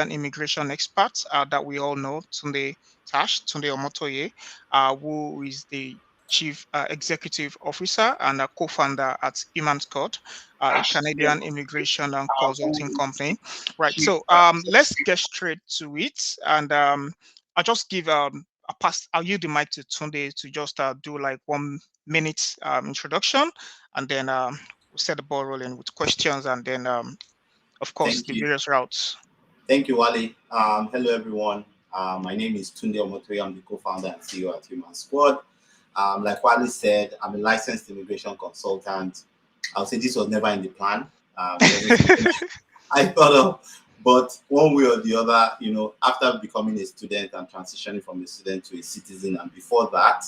an immigration expert that we all know, Tunde Omotoye, who is the Chief Executive Officer and a co-founder at Human Scott, a Canadian immigration and consulting company. Right. So let's get straight to it, and I'll just give I'll yield the mic to Tunde to just do like 1 minute introduction, and then we'll set the ball rolling with questions, and then of course Thank the you. various routes. Thank you, Wally. Hello, everyone. My name is Tunde Omotoye. I'm the co-founder and CEO at Human Squad. Like Wally said, I'm a licensed immigration consultant. I'll say this was never in the plan. It wasn't something I thought of, but one way or the other, after becoming a student and transitioning from a student to a citizen, and before that,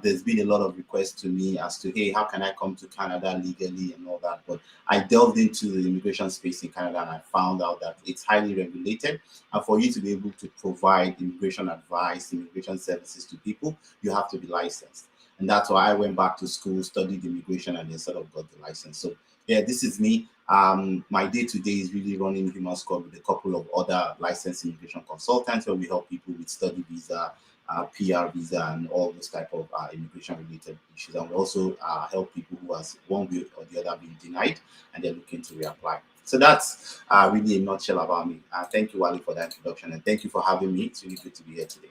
there's been a lot of requests to me as to, hey, how can I come to Canada legally and all that. But I delved into the immigration space in Canada and I found out that it's highly regulated. And for you to be able to provide immigration advice, immigration services to people, you have to be licensed. And that's why I went back to school, studied immigration, and then sort of got the license. So yeah, this is me. My day-to-day is really running Human Squad with a couple of other licensed immigration consultants where we help people with study visa, PR visa, and all those type of immigration-related issues. And we also help people who has one way or the other been denied and they're looking to reapply. So that's really a nutshell about me. Thank you, Wally, for that introduction, and thank you for having me. It's really good to be here today.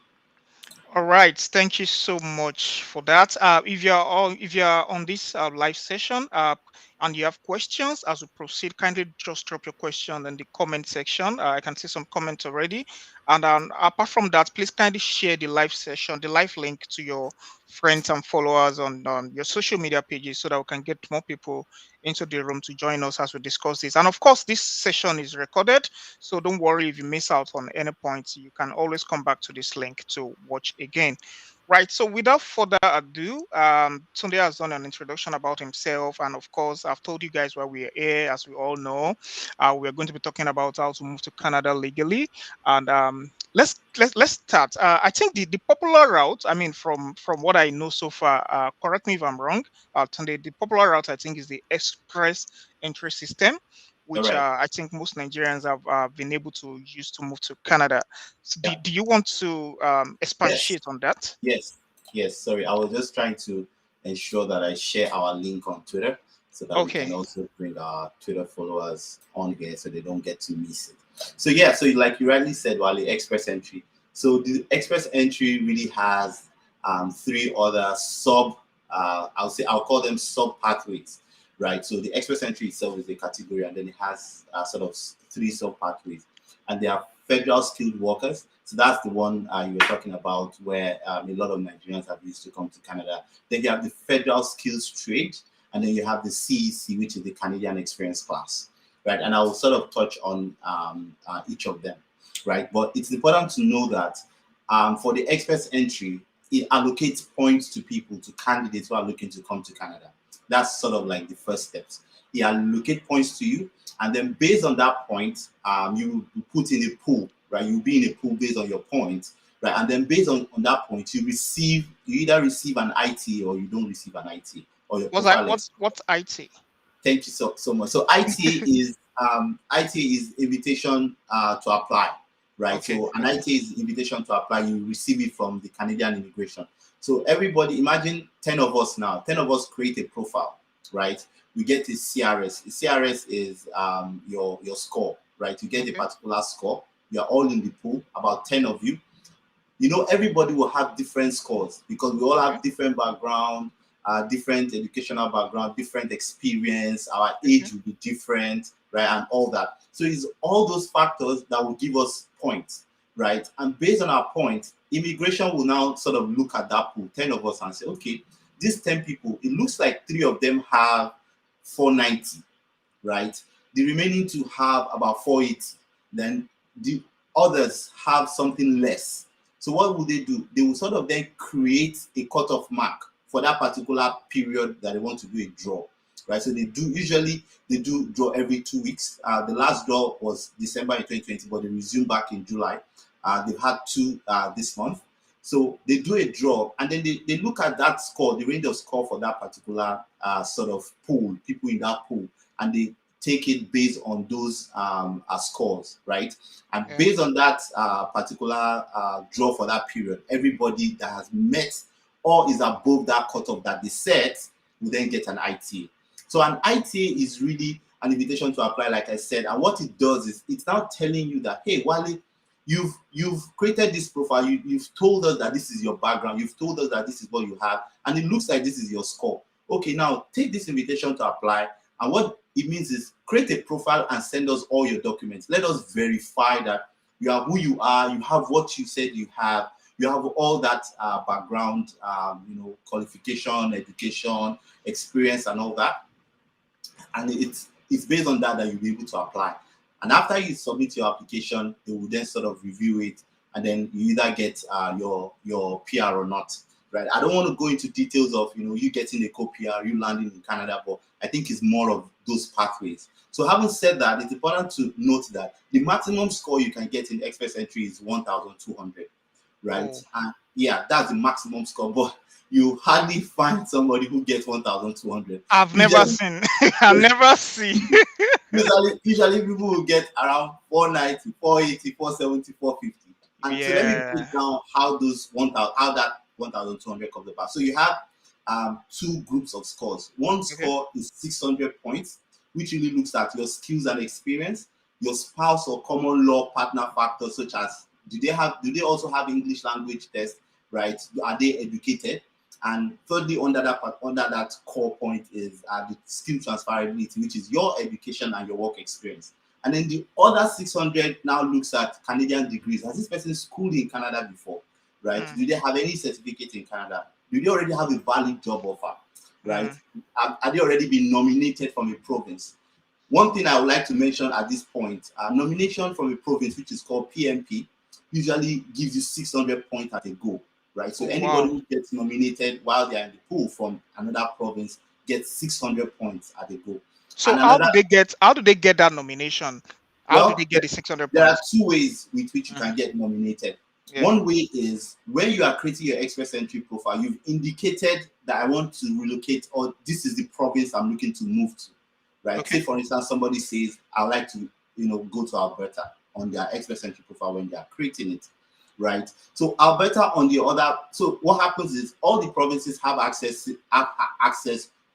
All right, thank you so much for that. If you're on this live session and you have questions as we proceed, kindly just drop your question in the comment section. I can see some comments already. And apart from that, please kindly share the live session, the live link to your friends and followers on your social media pages so that we can get more people into the room to join us as we discuss this. And of course, this session is recorded, so don't worry if you miss out on any points. You can always come back to this link to watch again. Right. So without further ado, Tunde has done an introduction about himself, and of course, I've told you guys why we're here. As we all know, we're going to be talking about how to move to Canada legally, and let's start. I think the popular route. I mean, from what I know so far, correct me if I'm wrong. Tunde, the popular route I think is the express entry system, All which right. I think most Nigerians have been able to use to move to Canada. So Yeah. do you want to Yes. expatiate on that? Yes. Yes. Sorry, I was just trying to ensure that I share our link on Twitter so that we can Okay. also bring our Twitter followers on here so they don't get to miss it. So yeah, so like you rightly said, Wally, express entry. So the express entry really has three other I'll call them sub pathways, right? So the express entry itself is a category, and then it has sort of three sub pathways, and they are federal skilled workers. So that's the one you were talking about, where a lot of Nigerians have used to come to Canada. Then you have the federal skills trade, and then you have the CEC, which is the Canadian Experience Class, right? And I will sort of touch on each of them, right? But it's important to know that for the express entry, it allocates points to people, to candidates who are looking to come to Canada. That's sort of like the first steps. It allocate points to you, and then based on that point, you put in a pool, right? You'll be in a pool based on your points, right? And then based on that point, you either receive an IT or you don't receive an IT, or your What's I profile. what's IT? Thank you so much. So IT is invitation to apply, right? Okay. So an IT is invitation to apply. You receive it from the Canadian immigration. So everybody, imagine 10 of us now. 10 of us create a profile, right? We get a CRS. A CRS is your score, right? You get a Okay. particular score. You are all in the pool, about 10 of you. Everybody will have different scores because we all Okay. have different background, different educational background, different experience. Our Okay. age will be different, right, and all that. So it's all those factors that will give us points, right? And based on our points, immigration will now sort of look at that pool, 10 of us, and say, okay, these 10 people, it looks like three of them have 490, right? The remaining two have about 480. Then the others have something less. So what will they do? They will sort of then create a cutoff mark for that particular period that they want to do a draw, right? So they do draw every 2 weeks. The last draw was December in 2020, but they resumed back in July. They've had two this month. So they do a draw, and then they look at that score, the range of score for that particular sort of pool, people in that pool, and they take it based on those scores, right? And Yeah. based on that particular draw for that period, everybody that has met or is above that cutoff that they set will then get an ITA. So an ITA is really an invitation to apply, like I said. And what it does is it's now telling you that, hey, Wale, you've created this profile. You've told us that this is your background. You've told us that this is what you have, and it looks like this is your score. Okay, now take this invitation to apply. And what it means is create a profile and send us all your documents. Let us verify that you are who you are. You have what you said you have. You have all that background, qualification, education, experience, and all that. And it's based on that you'll be able to apply. And after you submit your application, they will then sort of review it, and then you either get your PR or not. Right? I don't want to go into details of you getting a co-PR, you landing in Canada, but I think it's more of those pathways. So having said that, it's important to note that the maximum score you can get in Express Entry is 1,200, right? Oh. And yeah, that's the maximum score, but you hardly find somebody who gets 1,200. I've never Usually, seen. I never see. usually people will get around 490, 480, 470, 450. And so let me Yeah. break down how that 1,200 comes about. So you have two groups of scores. One Okay. score is 600 points, which really looks at your skills and experience, your spouse or common law partner factors, such as do they also have English language test, right? Are they educated? And thirdly, under that core point is the skill transferability, which is your education and your work experience. And then the other 600 now looks at Canadian degrees. Has this person schooled in Canada before, right? Mm. Do they have any certificate in Canada? Do they already have a valid job offer, right? Mm. Have they already been nominated from a province? One thing I would like to mention at this point, nomination from a province, which is called PMP, usually gives you 600 points at a go, right? So Oh, anybody wow. who gets nominated while they're in the pool from another province gets 600 points at a go. So And another, how do they get that nomination? How do they well, get the 600 there are points? two ways with which you can Mm. get nominated. Yeah. One way is when you are creating your Express Entry profile, you've indicated that I want to relocate, or this is the province I'm looking to move to, right? Okay. Say, for instance, somebody says, I'd like to, go to Alberta on their Express Entry profile when they are creating it, right? So Alberta on the other, so what happens is all the provinces have access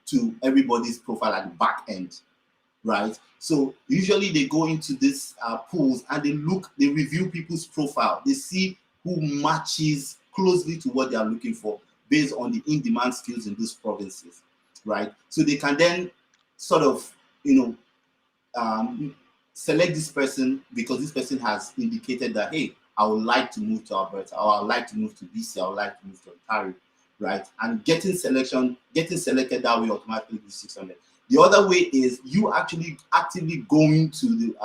to everybody's profile at the back end, right? So usually they go into these pools and they review people's profile. They see who matches closely to what they are looking for based on the in-demand skills in those provinces, right? So they can then sort of, select this person because this person has indicated that, hey, I would like to move to Alberta, or I would like to move to BC, I would like to move to Ontario, right? And getting selected that way automatically gives 600. The other way is you actually actively going to the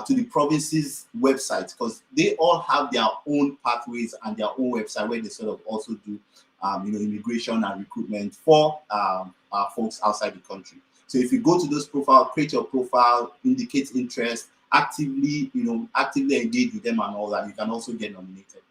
to the province's website, because they all have their own pathways and their own website where they sort of also do, immigration and recruitment for folks outside the country. So if you go to those profile, create your profile, indicate interest, actively engage with them and all that, you can also get nominated,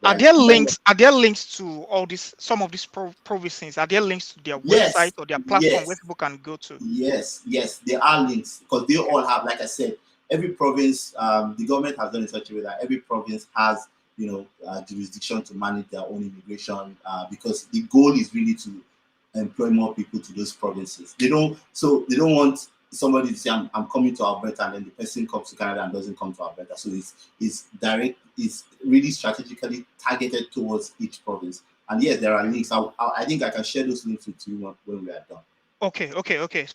Are right? there Then, links? Are there links to all this? Some of these provinces. Are there links to their website yes, or their platform where yes, people can go to? yes, there are links because they Okay. all have, like I said, every province, the government has done in such a way that every province has, jurisdiction to manage their own immigration, because the goal is really to employ more people to those provinces. They don't want somebody to say, I'm coming to Alberta, and then the person comes to Canada and doesn't come to Alberta. So it's really strategically targeted towards each province. And yes, there are Okay. links. I think I can share those links with you when we are done. Okay.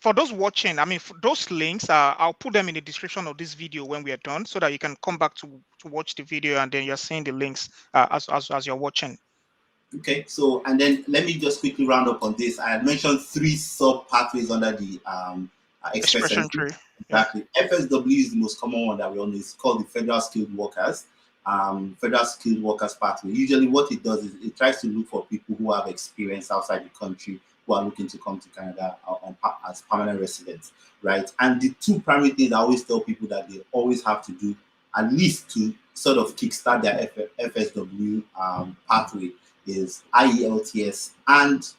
For those watching, I mean, for those links, I'll put them in the description of this video when we are done, so that you can come back to watch the video, and then you're seeing the links as you're watching. Okay, so and then let me just quickly round up on this. I had mentioned three sub pathways under the Express Expression Entry. tree. Yeah. Exactly. FSW is the most common one that we all know. It's called the Federal Skilled Workers Pathway. Usually, what it does is it tries to look for people who have experience outside the country who are looking to come to Canada as permanent residents, right? And the two primary things I always tell people that they always have to do, at least to sort of kickstart their FSW pathway, is IELTS and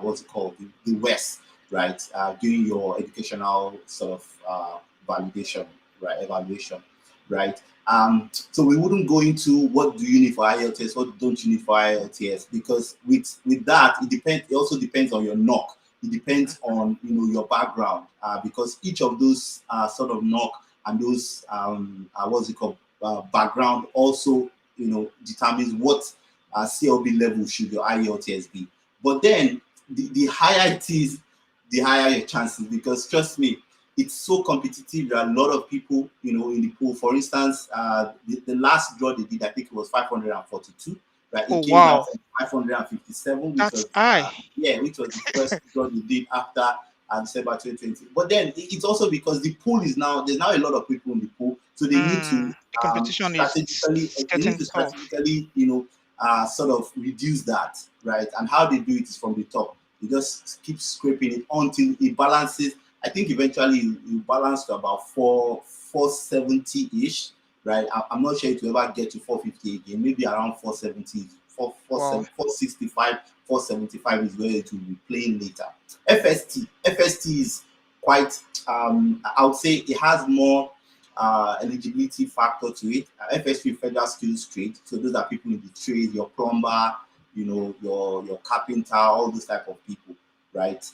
what's it called, the WES, right? During your educational sort of validation, right? Evaluation, right? So we wouldn't go into what do you need for IELTS, what don't you need for IELTS, because with that it depends. It also depends on your knock. It depends on your background, because each of those sort of knock and those what's it called background also determines what CLB level should your IELTS be. But then the higher it is, the higher your chances, because trust me, it's so competitive. There are a lot of people, in the pool. For instance, the last draw they did, I think it was 542. Right, Oh it came down wow, from 557, which that's was high. which was the first draw they did after December 2020. But then it's also because the pool is now there's now a lot of people in the pool, so they need to The competition strategically is getting tough. sort of reduce that, right? And how they do it is from the top. They just keep scraping it until it balances. I think eventually you balance to about 470 ish, right? I'm not sure it will ever get to 450 again. Maybe around 470, Wow. 465, 475 is where it will be playing later. FST is quite. I would say it has more eligibility factor to it. FS3 Federal Skills Trade. So those are people in the trade, your plumber, your carpenter, all those type of people, right?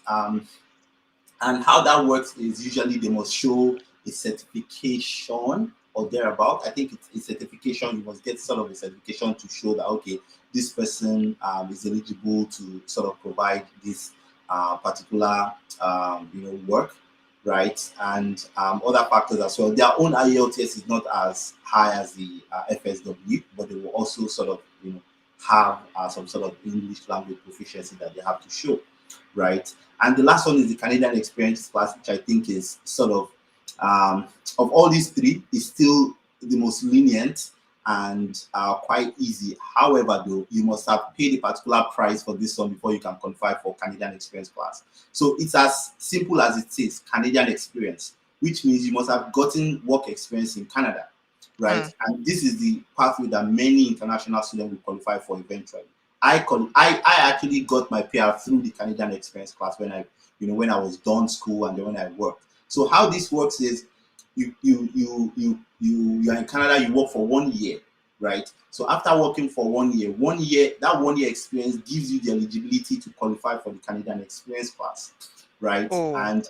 And how that works is usually they must show a certification or thereabout. I think it's a certification. You must get sort of a certification to show that okay, this person is eligible to sort of provide this particular work, right? And other factors as well. Their own IELTS is not as high as the FSW, but they will also sort of have some sort of English language proficiency that they have to show, right? And the last one is the Canadian Experience class, which I think is sort of all these three, is still the most lenient and quite easy. However, though, you must have paid a particular price for this one before you can qualify for Canadian Experience class. So it's as simple as it is, Canadian Experience, which means you must have gotten work experience in Canada, right? Mm. And this is the pathway that many international students will qualify for eventually. I actually got my PR through the Canadian Experience class when I was done school and then when I worked. So how this works is you are in Canada, you work for 1 year, right? So after working for 1 year, that 1 year experience gives you the eligibility to qualify for the Canadian Experience class, right? Oh, And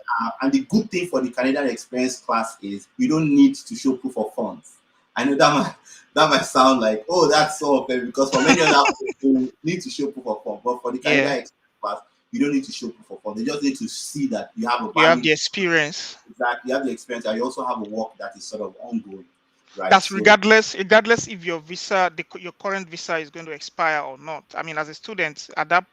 the good thing for the Canadian Experience class is you don't need to show proof of funds. I know that might sound like, oh, that's so unfair, because for many other people need to show proof of funds, but for the Canadian yeah. Experience class, you don't need to show proof of funds. They just need to see that you have a You have valid, the experience. that you have the experience, and you also have a work that is sort of ongoing, right? That's So regardless if your visa, your current visa is going to expire or not. I mean, as a student at that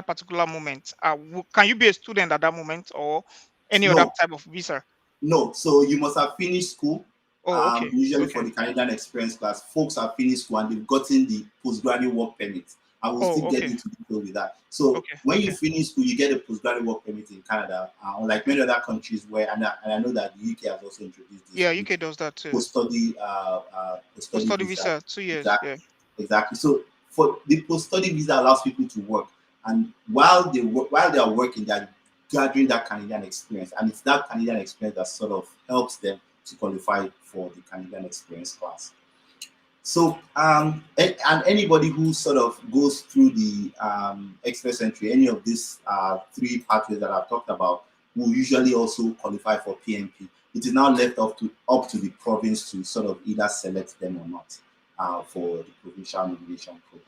particular moment, can you be a student at that moment or any other no, type of visa? no. So you must have finished school. Oh, okay, Usually for okay. the Canadian Experience class, folks have finished school and they've gotten the postgraduate work permit. I will still Oh, get okay, into detail with that. So okay, when you okay. finish school, you get a postgraduate work permit in Canada, unlike many other countries where, and I know that the UK has also introduced this Yeah, with UK does that too. post-study Post-study visa. visa, 2 years. Exactly, Yeah. exactly. So for the post-study visa allows people to work, and while they are working, they are gathering that Canadian experience, and it's that Canadian experience that sort of helps them to qualify for the Canadian Experience class. So, and anybody who sort of goes through the express entry, any of these three pathways that I've talked about, will usually also qualify for PMP. It is now left up to the province to sort of either select them or not for the provincial nomination program.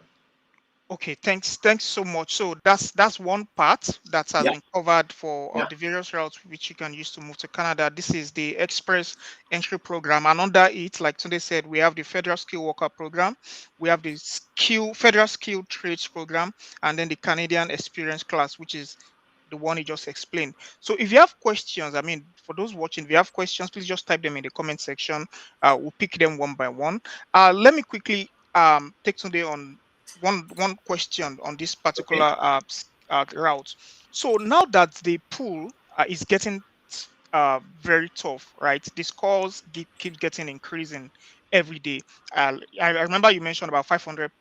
Okay, thanks so much. So that's one part that has Yeah, been covered for yeah. the various routes which you can use to move to Canada. This is the Express Entry Program, and under it, like Tunde said, we have the Federal Skill Worker Program, we have the Federal Skill Trades Program, and then the Canadian Experience Class, which is the one you just explained. So if you have questions, I mean, for those watching, if you have questions, please just type them in the comment section. We'll pick them one by one. Let me quickly take today on one question on this Okay. particular route. So now that the pool is getting very tough, right? The scores keep getting increasing every day. I remember you mentioned about 500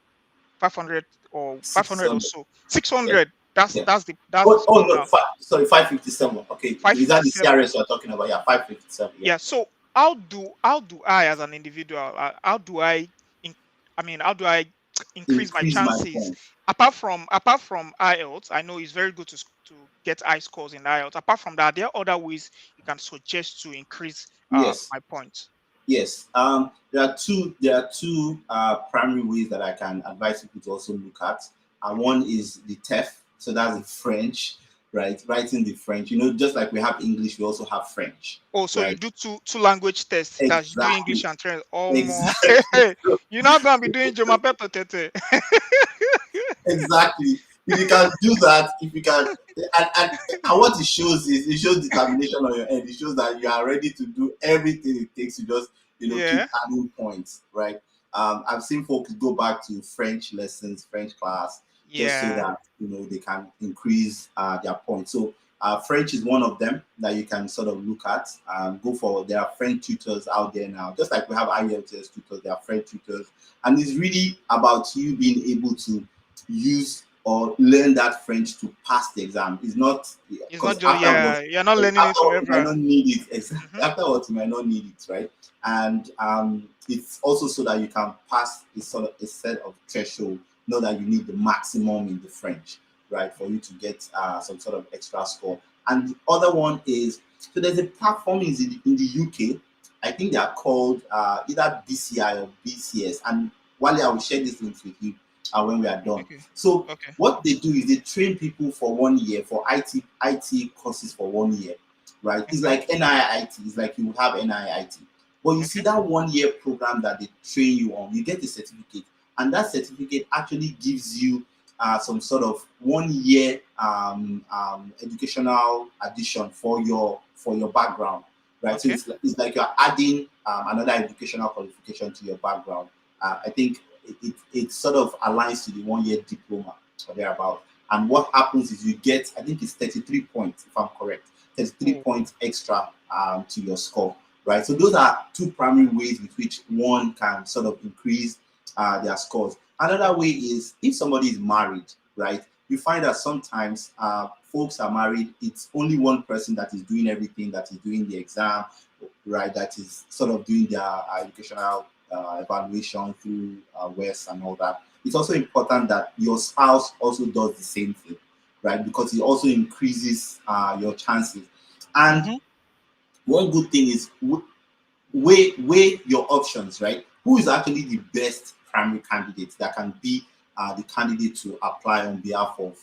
or 500 or 600. so, Yeah, 600. That's Yeah. that's the Oh score no, now. sorry, 557. Okay, is that the 557. CRS you're talking about? Yeah, 557. Yeah. Yeah. So how do I, as an individual, how do I, in, I mean, how do I increase my Increase my chances? point. Apart from IELTS, I know it's very good to get high scores in IELTS. Apart from that, there are other ways you can suggest to increase Yes. my points. Yes. There are two primary ways that I can advise people to also look at. Okay. One is the TEF, so that's the French, right? Writing the French. You know, just like we have English, we also have French, Oh, so you right? do two language tests. That you do Exactly. English and French. Oh more. Exactly. You're not gonna be doing Jomapeto Tete. Exactly. If you can do that, if you can, and what it shows is it shows determination on your end. It shows that you are ready to do everything it takes to just keep Yeah. adding points, right? I've seen folks go back to French lessons, French class, just so Yeah. that they can increase their points. So French is one of them that you can sort of look at. Go for There are French tutors out there now, just like we have IELTS tutors. There are French tutors, and it's really about you being able to use or learn that French to pass the exam. It's not It's not because just, yeah. You're not learning it afterwards you might forever. not need it. Hmm. Afterwards you might not need it, right? And it's also so that you can pass a sort of a set of threshold. Not that you need the maximum in the French, right, for you to get some sort of extra score. And the other one is, so there's a platform in the UK. I think they are called either BCI or BCS. And Wally, I will share these links with you when we are done. Okay. So Okay. what they do is they train people for 1 year for IT courses for 1 year, right? It's Okay. like NIIT. It's like you have NIIT. But you see Okay. that 1 year program that they train you on, you get a certificate, and that certificate actually gives you some sort of 1 year educational addition for your background, right? So Okay. it's like you're adding another educational qualification to your background. I think it sort of aligns to the 1 year diploma or thereabout. And what happens is you get, I think it's 33 points, if I'm correct, 33 Oh. points extra to your score, right? So those are two primary ways with which one can sort of increase their scores. Another way is if somebody is married, right? You find that sometimes folks are married, it's only one person that is doing everything, that is doing the exam, right? That is sort of doing their educational evaluation through WES and all that. It's also important that your spouse also does the same thing, right? Because it also increases your chances. And Mm-hmm. one good thing is weigh your options, right? Who is actually the best primary candidate that can be the candidate to apply on behalf of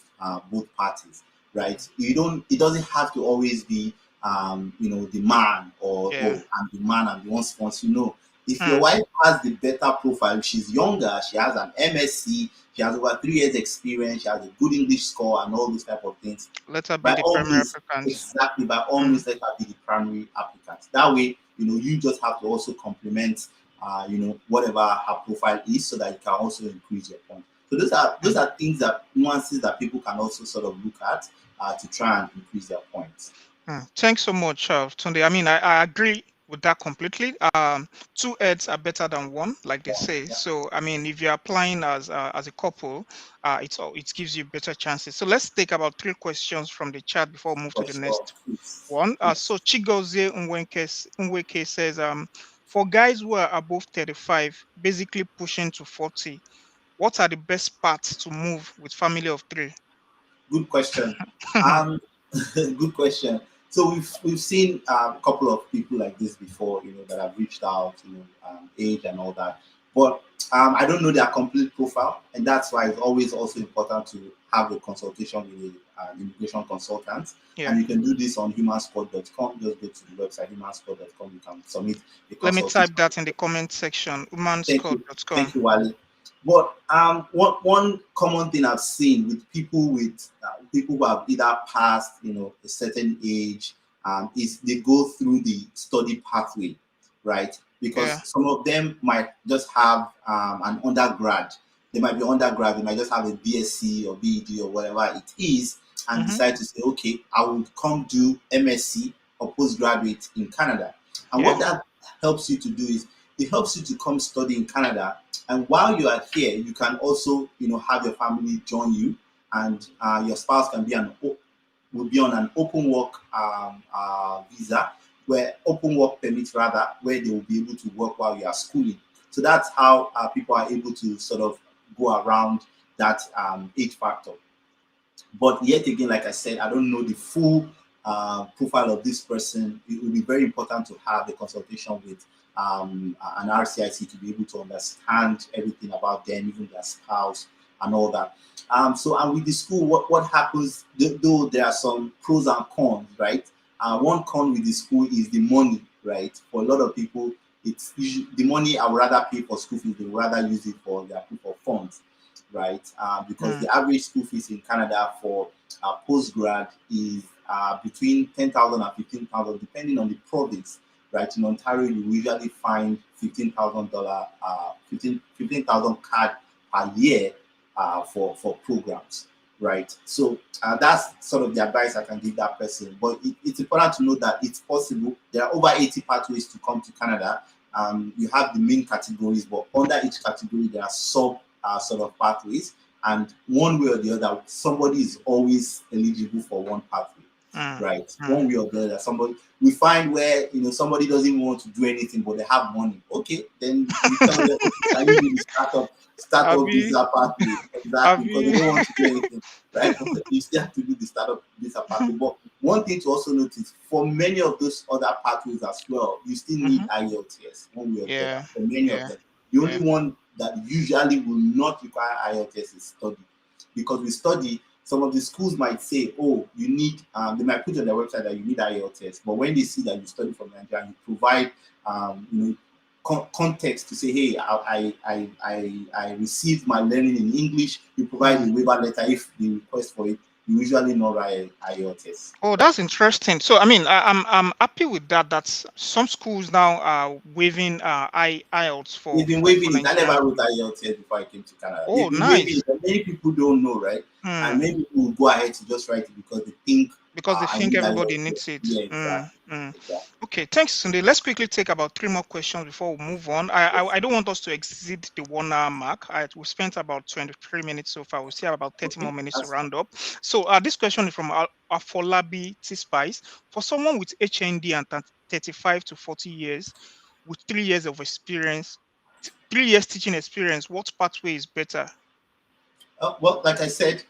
both parties, right? You don't. It doesn't have to always be, the man or Yeah. oh, I'm the man, I'm the one sponsor. No, if your Hmm. wife has the better profile, she's younger, she has an MSc, she has over 3 years experience, she has a good English score, and all those type of things. Let her be By the all primary means, applicant. exactly, by all Mm. means, let her be the primary applicant. That way, you just have to also complement, whatever her profile is, so that you can also increase your point. So those Mm. are things, that nuances that people can also sort of look at to try and increase their points. Thanks so much, Tunde. I mean, I agree with that completely. Two heads are better than one, like they say. Yeah, So, I mean, if you're applying as a couple, it gives you better chances. So let's take about three questions from the chat before we move to for the sure. next Please, one. please. So Chigozie Nweke says, for guys who are above 35, basically pushing to 40, what are the best paths to move with family of three? Good question. Um, good question. So we've seen a couple of people like this before, that have reached out, age and all that. But I don't know their complete profile, and that's why it's always also important to have a consultation with an immigration consultant. Yeah. And you can do this on humansquad.com. Just go to the website humansquad.com. You can submit a Let me consultation. type that in the comment section, Thank humanscode.com. you, Wally. But one common thing I've seen with people who have either passed, a certain age, is they go through the study pathway, right? Yeah. Because some of them might just have an undergrad. They might be undergrad. They might just have a BSc or BEd or whatever it is, and Hmm. decide to say, okay, I will come do MSc or postgraduate in Canada. And Yeah. what that helps you to do is it helps you to come study in Canada. And while you are here, you can also, have your family join you. and your spouse can be will be on an open work visa, where open work permit rather, where they will be able to work while you are schooling. So that's how people are able to sort of go around that age factor. But yet again, like I said, I don't know the full profile of this person. It will be very important to have a consultation with an RCIC to be able to understand everything about them, even their spouse and all that. And with the school, what happens, though there are some pros and cons, right? One con with the school is the money, right? For a lot of people, it's usually the money I would rather pay for school fees, they would rather use it for their proof of funds, right? Because Mm. the average school fees in Canada for postgrad is between 10,000 and 15,000, depending on the province. Right, in Ontario, you usually find $15,000, 15,000 CAD per year for programs. Right, so that's sort of the advice I can give that person. But it's important to know that it's possible. There are over 80 pathways to come to Canada. You have the main categories, but under each category there are sub sort of pathways, and one way or the other, somebody is always eligible for one pathway, Mm. right? Mm. One way or the other, somebody we find where somebody doesn't even want to do anything, but they have money. Okay, then we tell them, okay, can you do the startup Abi, visa pathway? Exactly, because they Abi. don't want to do anything, right? But you still have to do the startup visa pathway. But one thing to also notice, for many of those other pathways as well, you still need Mhm. IELTS one way or the other. Yeah, For many of yeah, them, the only yeah. one that usually will not require IELTS is study, because with study, some of the schools might say, "Oh, you need." They might put on their website that you need IELTS, but when they see that you study from Nigeria, and you provide, context to say, "Hey, I received my learning in English." You provide Mm. a waiver letter if they request for it. You usually not write IELTS. Oh, Right. that's interesting. So, I mean, I'm happy with that. That's some schools now are waiving IELTS They've for been for for waiving it. I never Nigerian. wrote IELTS before I came to Canada. Oh, They've been waiving nice. it, but many people don't know, right? And Mm. many people will go ahead to just write it because they think Because they I think need everybody IELTS. needs it. Yeah, Mm. exactly. Mm. Exactly. Okay, thanks, Sunday. Let's quickly take about three more questions before we move on. I don't want us to exceed the 1 hour mark. We spent about 23 minutes so far. We still have about 30 more Okay, minutes to that's fine. round up. So this question is from Afolabi T Spice. For someone with HND and 35 to 40 years, with 3 years of experience, 3 years teaching experience, what pathway is better? Well, like I said,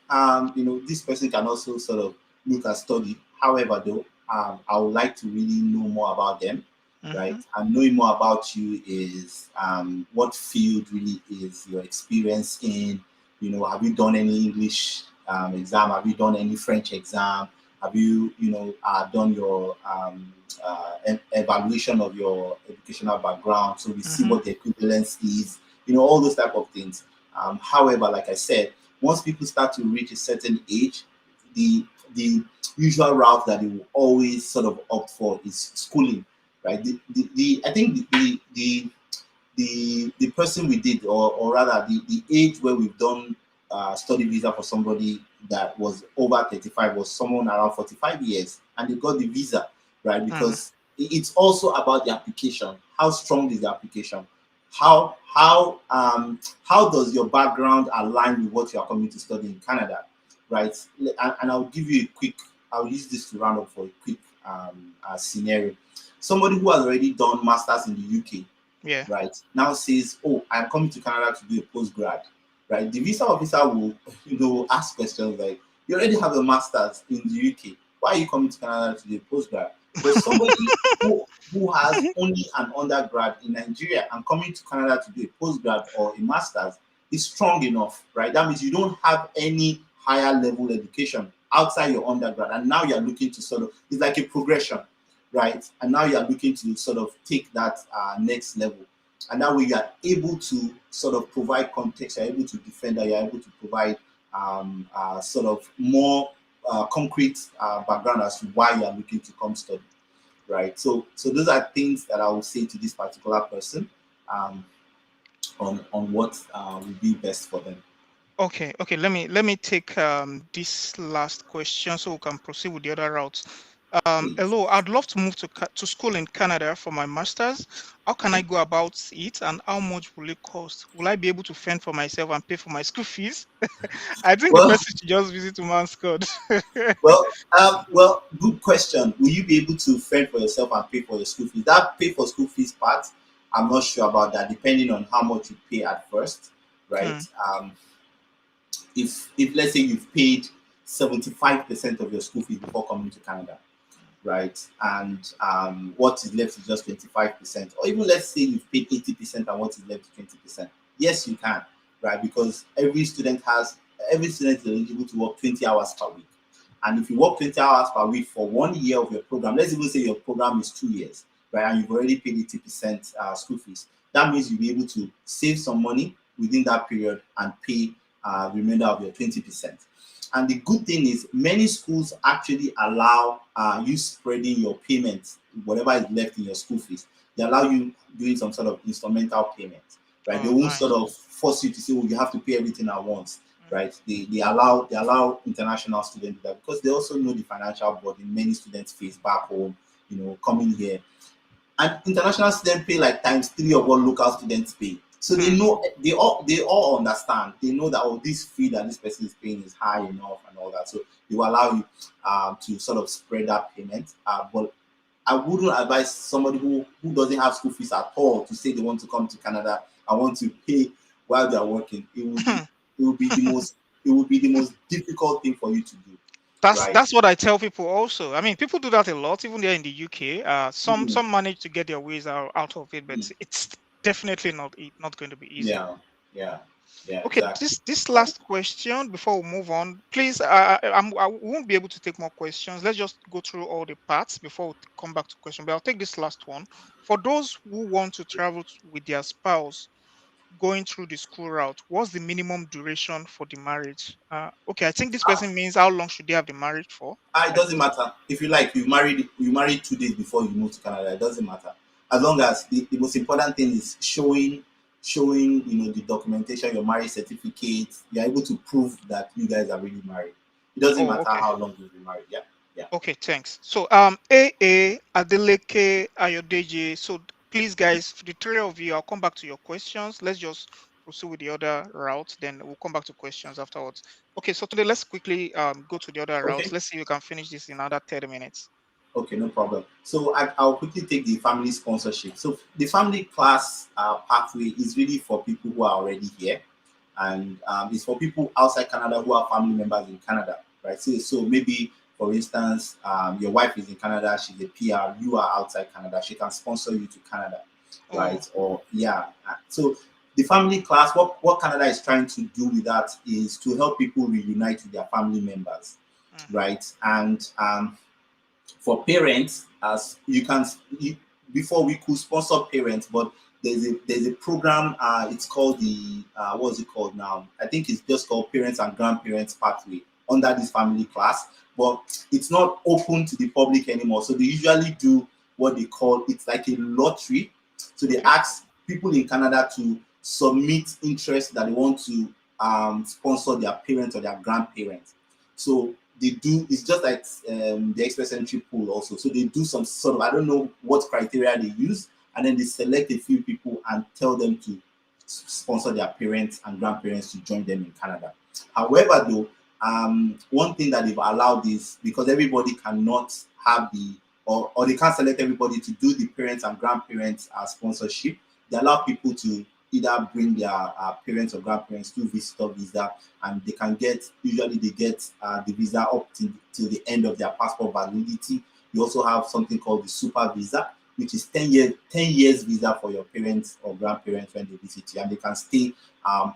this person can also sort of look at study. However, though, I would like to really know more about them, right? Mm-hmm. And knowing more about you is what field really is your experience in. Have you done any English exam? Have you done any French exam? Have you, done your evaluation of your educational background? So we see Mm-hmm. what the equivalence is. All those type of things. However, like I said, once people start to reach a certain age, the the usual route that they will always sort of opt for is schooling, right? The I think the person we did, or rather the age where we've done study visa for somebody that was over 35 was someone around 45 years, and they got the visa, right? Mm. Because it's also about the application. How strong is the application? How does your background align with what you are coming to study in Canada, right? And I'll give you a quick. I'll use this to round up for a quick scenario. Somebody who has already done masters in the UK, Yeah. right, now says, "Oh, I'm coming to Canada to do a postgrad," right? The visa officer will, ask questions like, "You already have a master's in the UK. Why are you coming to Canada to do a postgrad?" But somebody who has only an undergrad in Nigeria and coming to Canada to do a postgrad or a master's is strong enough, right? That means you don't have any higher level education outside your undergrad, and now you're looking to sort of, it's like a progression, right? And now you're looking to sort of take that next level. And that way you are able to sort of provide context, you're able to defend that, you're able to provide sort of more concrete background as to why you are looking to come study, right? So those are things that I will say to this particular person um, on what will be best for them. Okay. Let me take this last question so we can proceed with the other routes. please? Hello, I'd love to move to school in Canada for my master's. How can I go about it, and how much will it cost? Will I be able to fend for myself and pay for my school fees? I think the Well, person should just visit Man's Code. good question. Will you be able to fend for yourself and pay for your school fees? That pay for school fees part, I'm not sure about that, depending on how much you pay at first, right? Hmm. If let's say you've paid 75% of your school fees before coming to Canada, right? And what is left is just 25%, or even let's say you've paid 80% and what is left is 20%. Yes, you can, right? Because every student is eligible to work 20 hours per week. And if you work 20 hours per week for 1 year of your program, let's even say your program is 2 years, right? And you've already paid 80% school fees. That means you'll be able to save some money within that period and pay the remainder of your 20%. And the good thing is, many schools actually allow you spreading your payments, whatever is left in your school fees. They allow you doing some sort of instrumental payment, right? They Oh, won't sort nice. of force you to say, "Oh, you have to pay everything at once," Mm. right? They allow international students that, because they also know the financial burden many students face back home, coming here. And international students pay like times three of what local students pay. So they Hmm. know, they all understand. They know that, oh, this fee that this person is paying is high enough and all that. So they will allow you to sort of spread that payment. But I wouldn't advise somebody who doesn't have school fees at all to say they want to come to Canada and want to pay while they are working. It will be the most difficult thing for you to do, That's right? that's what I tell people also. I mean, people do that a lot, even there in the UK. Some Mm, some manage to get their ways out of it, but mm. it's definitely not going to be easy. Yeah, yeah, yeah, Okay, exactly. this last question before we move on, please. I won't be able to take more questions. Let's just go through all the parts before we come back to question. But I'll take this last one. For those who want to travel with their spouse going through the school route, what's the minimum duration for the marriage? Okay, I think this person means how long should they have the marriage for? It doesn't matter. If you like, you married 2 days before you move to Canada. It doesn't matter. As long as the most important thing is showing the documentation, your marriage certificate. You're able to prove that you guys are really married. It doesn't Oh, matter okay. how long you've been married. Yeah, yeah. Okay, thanks. So, AA, Adeleke, Ayodeji. So, please, guys, for the three of you, I'll come back to your questions. Let's just proceed with the other route, then we'll come back to questions afterwards. Okay, so today, let's quickly go to the other routes. Okay. Let's see if we can finish this in another 30 minutes. Okay, no problem. So I'll quickly take the family sponsorship. So the family class pathway is really for people who are already here, and it's for people outside Canada who are family members in Canada, right? So maybe, for instance, your wife is in Canada, she's a PR, you are outside Canada, she can sponsor you to Canada, Oh, right? Or yeah. So the family class, what Canada is trying to do with that is to help people reunite with their family members, mhm. right? And for parents, as you can, before we could sponsor parents, but there's a program, it's called the what's it called now, I think it's just called Parents and Grandparents Pathway, under this family class, but it's not open to the public anymore. So they usually do what they call, it's like a lottery. So they Okay. ask people in Canada to submit interest that they want to sponsor their parents or their grandparents. So they do, it's just like the express entry pool also. So they do some sort of, I don't know what criteria they use, and then they select a few people and tell them to sponsor their parents and grandparents to join them in Canada. However, though, one thing that they've allowed is, because everybody cannot have or they can't select everybody to do the parents and grandparents sponsorship. They allow people to either bring their parents or grandparents to visitor visa, and they can get, usually they get the visa up till the end of their passport validity. You also have something called the super visa, which is 10 years visa for your parents or grandparents when they visit you, and they can stay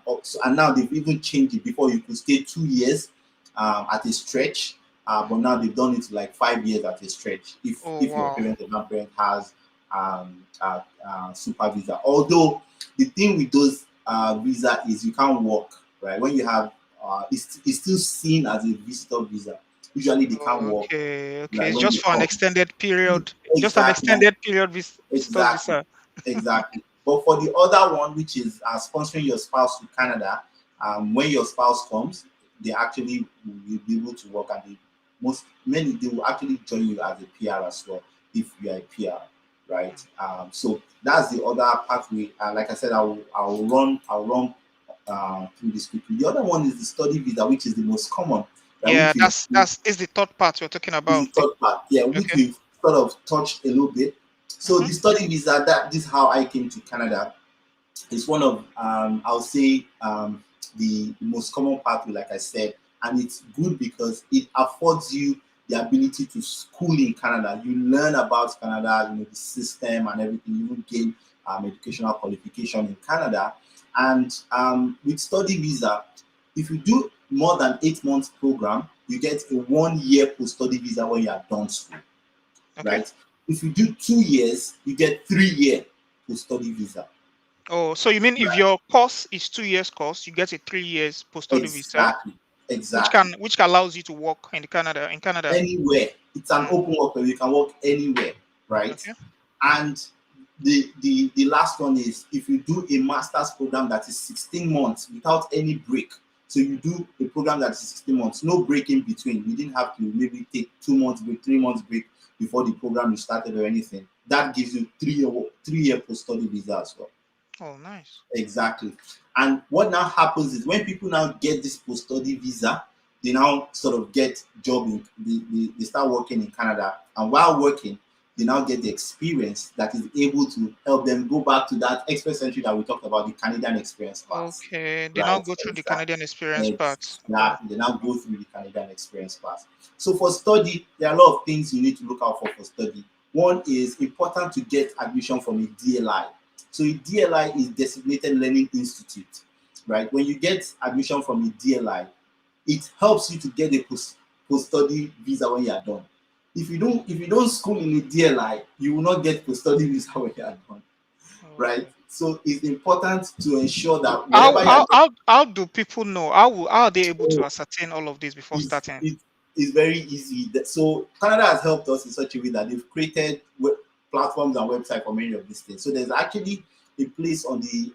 also, and now they've even changed it. Before, you could stay 2 years at a stretch, but now they've done it to like 5 years at a stretch Oh, if your wow. parent or grandparent has super visa. Although the thing with those visa is you can't work, right? When you have it's still seen as a visitor visa. Usually they can't work, Okay, okay. right, It's when just they for an come. extended period, just an Exactly, and extended period visitor exactly, visa. exactly. But for the other one, which is sponsoring your spouse to Canada, when your spouse comes, they actually will be able to work, and most many they will actually join you as a PR as well if you are a PR, right? So that's the other pathway. Like I said, I'll run through this quickly. The other one is the study visa, which is the most common, right? Yeah, Which that's this is the third part we're talking is the about. third part, yeah, which Okay. we've sort of touched a little bit. So Mm-hmm. the study visa, that this is how I came to Canada. It's one of I'll say the most common pathway, like I said, and it's good because it affords you the ability to school in Canada. You learn about Canada, the system and everything. You will gain educational qualification in Canada, and with study visa, if you do more than 8 months program, you get a 1 year post study visa when you are done school, Okay. right? If you do 2 years, you get 3 year post study visa. Oh, so you mean if your course is 2 years course, you get a 3 years post-study visa, Exactly. Exactly. which allows you to work in Canada. In Canada. Anywhere. It's an Mm, open work where you can work anywhere, right? okay. And the last one is if you do a master's program that is 16 months without any break. So you do a program that is 16 months, no break in between. You didn't have to maybe take 2 months break, 3 months break before the program is started or anything. That gives you 3 year post study visa as well. Oh, nice. Exactly. And what now happens is when people now get this post study visa, they now sort of get job in they start working in Canada. And while working, they now get the experience that is able to help them go back to that express entry that we talked about, the Canadian experience pass. Okay. They now Right? go through the Exactly. Canadian experience part. Oh, Exactly. They now go through the Canadian experience pass. So for study, there are a lot of things you need to look out for study. One is important to get admission from a DLI. So a DLI is Designated Learning Institute, right? When you get admission from a DLI, it helps you to get a post study visa when you are done. If you don't school in a DLI, you will not get post study visa when you are done, right? oh. So it's important to ensure that How wherever you are how how how do people know? How are they able to doing, ascertain all of this before it's starting? it is very easy. So Canada has helped us in such a way that they've created platforms and websites for many of these things. So there's actually a place on the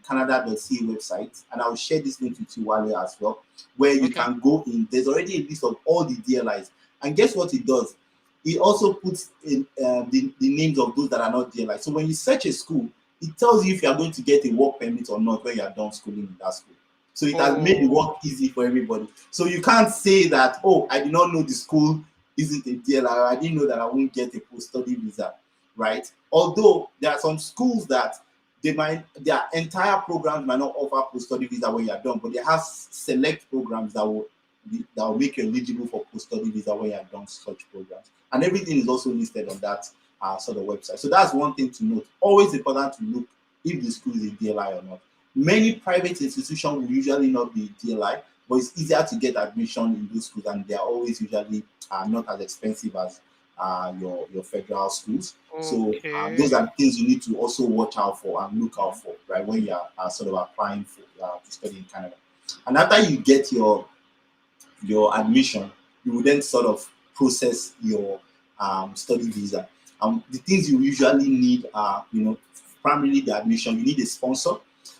Canada.ca website, and I'll share this link with you while as well, where you Okay. can go in. There's already a list of all the DLIs, and guess what it does? It also puts in the names of those that are not DLIs. So when you search a school, it tells you if you are going to get a work permit or not when you are done schooling in that school. So it has made the Oh, work easy for everybody. So you can't say that, oh, I did not know the school isn't a DLR. I didn't know that I won't get a post-study visa, right? Although there are some schools that their entire programs might not offer post-study visa when you are done, but they have select programs that will make you eligible for post-study visa when you are done such programs. And everything is also listed on that sort of website. So that's one thing to note. Always important to look if the school is a DLI or not. Many private institutions will usually not be DLI, but it's easier to get admission in those schools, and they are always usually not as expensive as your federal schools. So those okay. are things you need to also watch out for and look out for, right, when you are sort of applying for to study in Canada. And after you get your admission, you will then sort of process your study visa. The things you usually need are, primarily the admission. You need a sponsor.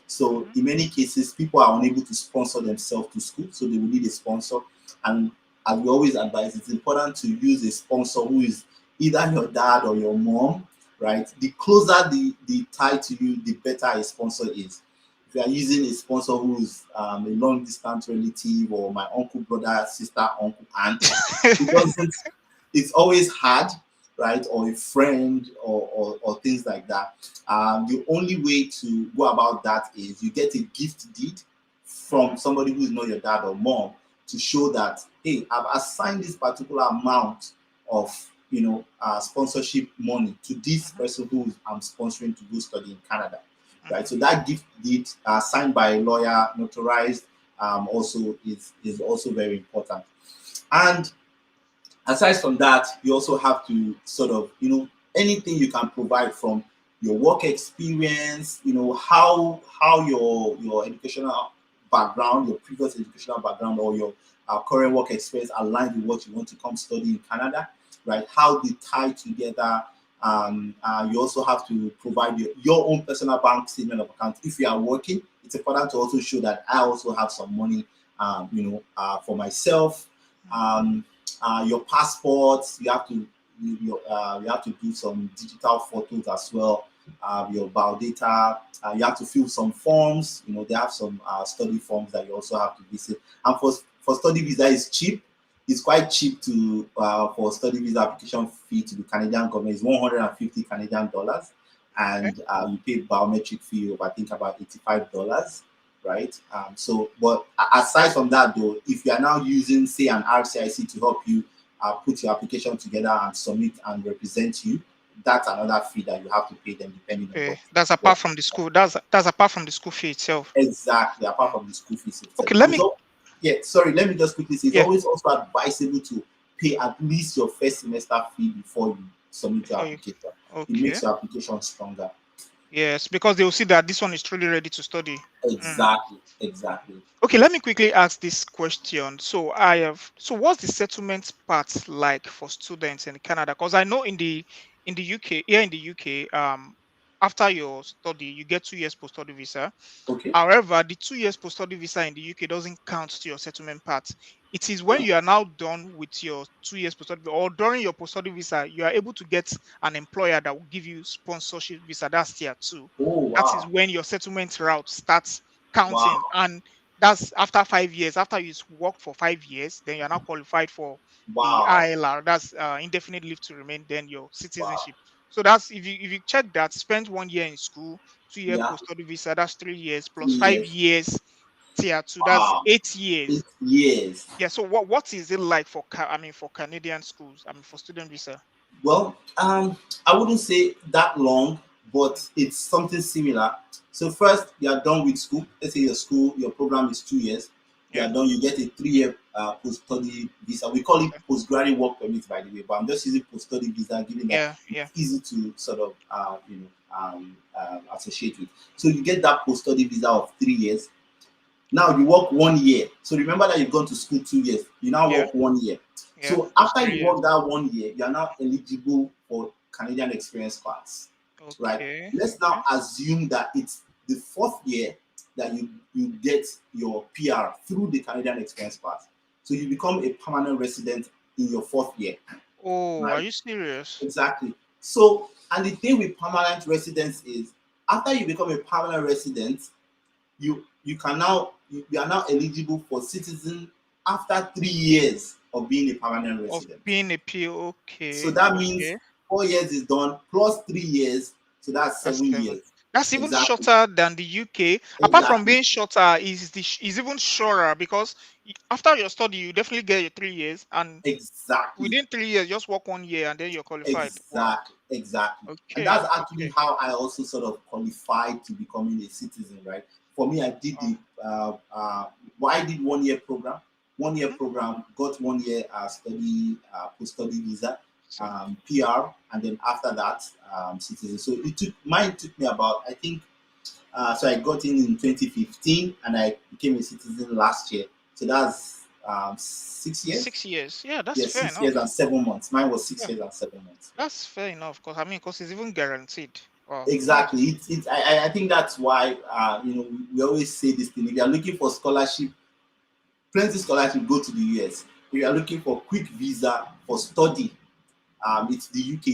So Mhm. in many cases, people are unable to sponsor themselves to school, so they will need a sponsor. And as we always advise, it's important to use a sponsor who is either your dad or your mom, right? The closer the tie to you, the better a sponsor is. If you are using a sponsor who's a long distance relative or my uncle, brother, sister, uncle, aunt, it doesn't, it's always hard, right? Or a friend or things like that. The only way to go about that is you get a gift deed from Mhm. somebody who is not your dad or mom to show that, hey, I've assigned this particular amount of sponsorship money to this Mhm. person who I'm sponsoring to go study in Canada, right? Mhm. So that gift deed signed by a lawyer, notarized, also is also very important. And aside from that, you also have to sort of, anything you can provide from your work experience, how your educational background, your previous educational background, or your current work experience aligns with what you want to come study in Canada, right? How they tie together. You also have to provide your own personal bank statement of account. If you are working, it's important to also show that I also have some money, for myself. Mhm. Um, your passports. You have to do some digital photos as well. Your biodata. You have to fill some forms. They have some study forms that you also have to visit. And for study visa, is cheap. It's quite cheap to for study visa application fee to the Canadian government is 150 Canadian dollars, Okay. and you pay biometric fee of I think about $85, right? But aside from that, though, if you are now using say an RCIC to help you put your application together and submit and represent you, that's another fee that you have to pay them depending on Okay. That's what apart from the school. That's apart from the school fee itself. exactly apart Mm. from the school fees itself. Okay. Let It's me. all yeah. Sorry, let me just quickly say it's Yeah. always also advisable to pay at least your first semester fee before you submit your Before you. application. It Okay. makes your application stronger. Yes, because they will see that this one is truly ready to study. Mm. Exactly, exactly. Okay, let me quickly ask this question. So what's the settlement part like for students in Canada? Because I know in the UK, here in the UK, after your study, you get 2 years post-study visa. Okay. However, the 2 years post-study visa in the UK doesn't count to your settlement part. It is when Oh, you are now done with your 2 years post-study or during your post-study visa, you are able to get an employer that will give you sponsorship visa. That's tier two. oh That is wow, when your settlement route starts counting. wow, And that's after 5 years. After you work for 5 years, then you're now qualified for the wow, ILR. That's indefinite leave to remain. Then your wow. citizenship. So that's if you check that, spend 1 year in school, 2 year Yeah, post study visa, that's 3 years plus 5 3 years. years tier two, that's Wow, 8 years. 8 years. Yeah. So what is it like for for Canadian schools? I mean for student visa. Well, I wouldn't say that long, Mm. but it's something similar. So first, you are done with school. Let's say your program is 2 years. You Yeah. are done. You get a 3 year post-study visa. We call it Okay. postgraduate work permit, by the way, but I'm just using post-study visa, given that Yeah. Yeah. it's easy to sort of associate with. So you get that post-study visa of 3 years. Now you work 1 year. So remember that you've gone to school 2 years. You now Yeah. work 1 year. Yeah. So That's after three you years. work that 1 year, you are now eligible for Canadian Experience Pass, right? Okay. Let's Okay. now assume that it's the fourth year that you get your PR through the Canadian Experience Pass. So you become a permanent resident in your fourth year, Oh, are right? you serious? Exactly. So, and the thing with permanent residence is after you become a permanent resident, you can now you are now eligible for citizen after 3 years of being a permanent Of resident. being a P. So Okay. that means Okay. 4 years is done plus 3 years, so that's That's seven seven. years. That's even Exactly, shorter than the UK. Apart from exactly, being shorter, is even shorter because after your study, you definitely get your 3 years, and exactly, within 3 years, just work 1 year, and then you're qualified. Wow. exactly. And Okay. that's actually Okay. how I also sort of qualified to becoming a citizen, right? For me, I did Wow. the well, I did 1 year program, 1 year Mhm. program, got 1 year study post study visa, So PR, and then after that, citizen. So mine took me about I think so I got in 2015 and I became a citizen last year. So that's 6 years. 6 years. Yeah, that's Yes, fair 6 years enough. and 7 months. Mine was six Yeah, years and 7 months. Yeah. that's fair enough. Cause I mean, cause it's even guaranteed. Wow, Exactly. that's I think that's why we always say this thing. If you are looking for scholarship, plenty scholarship, go to the US. If you are looking for quick visa for study, it's the UK.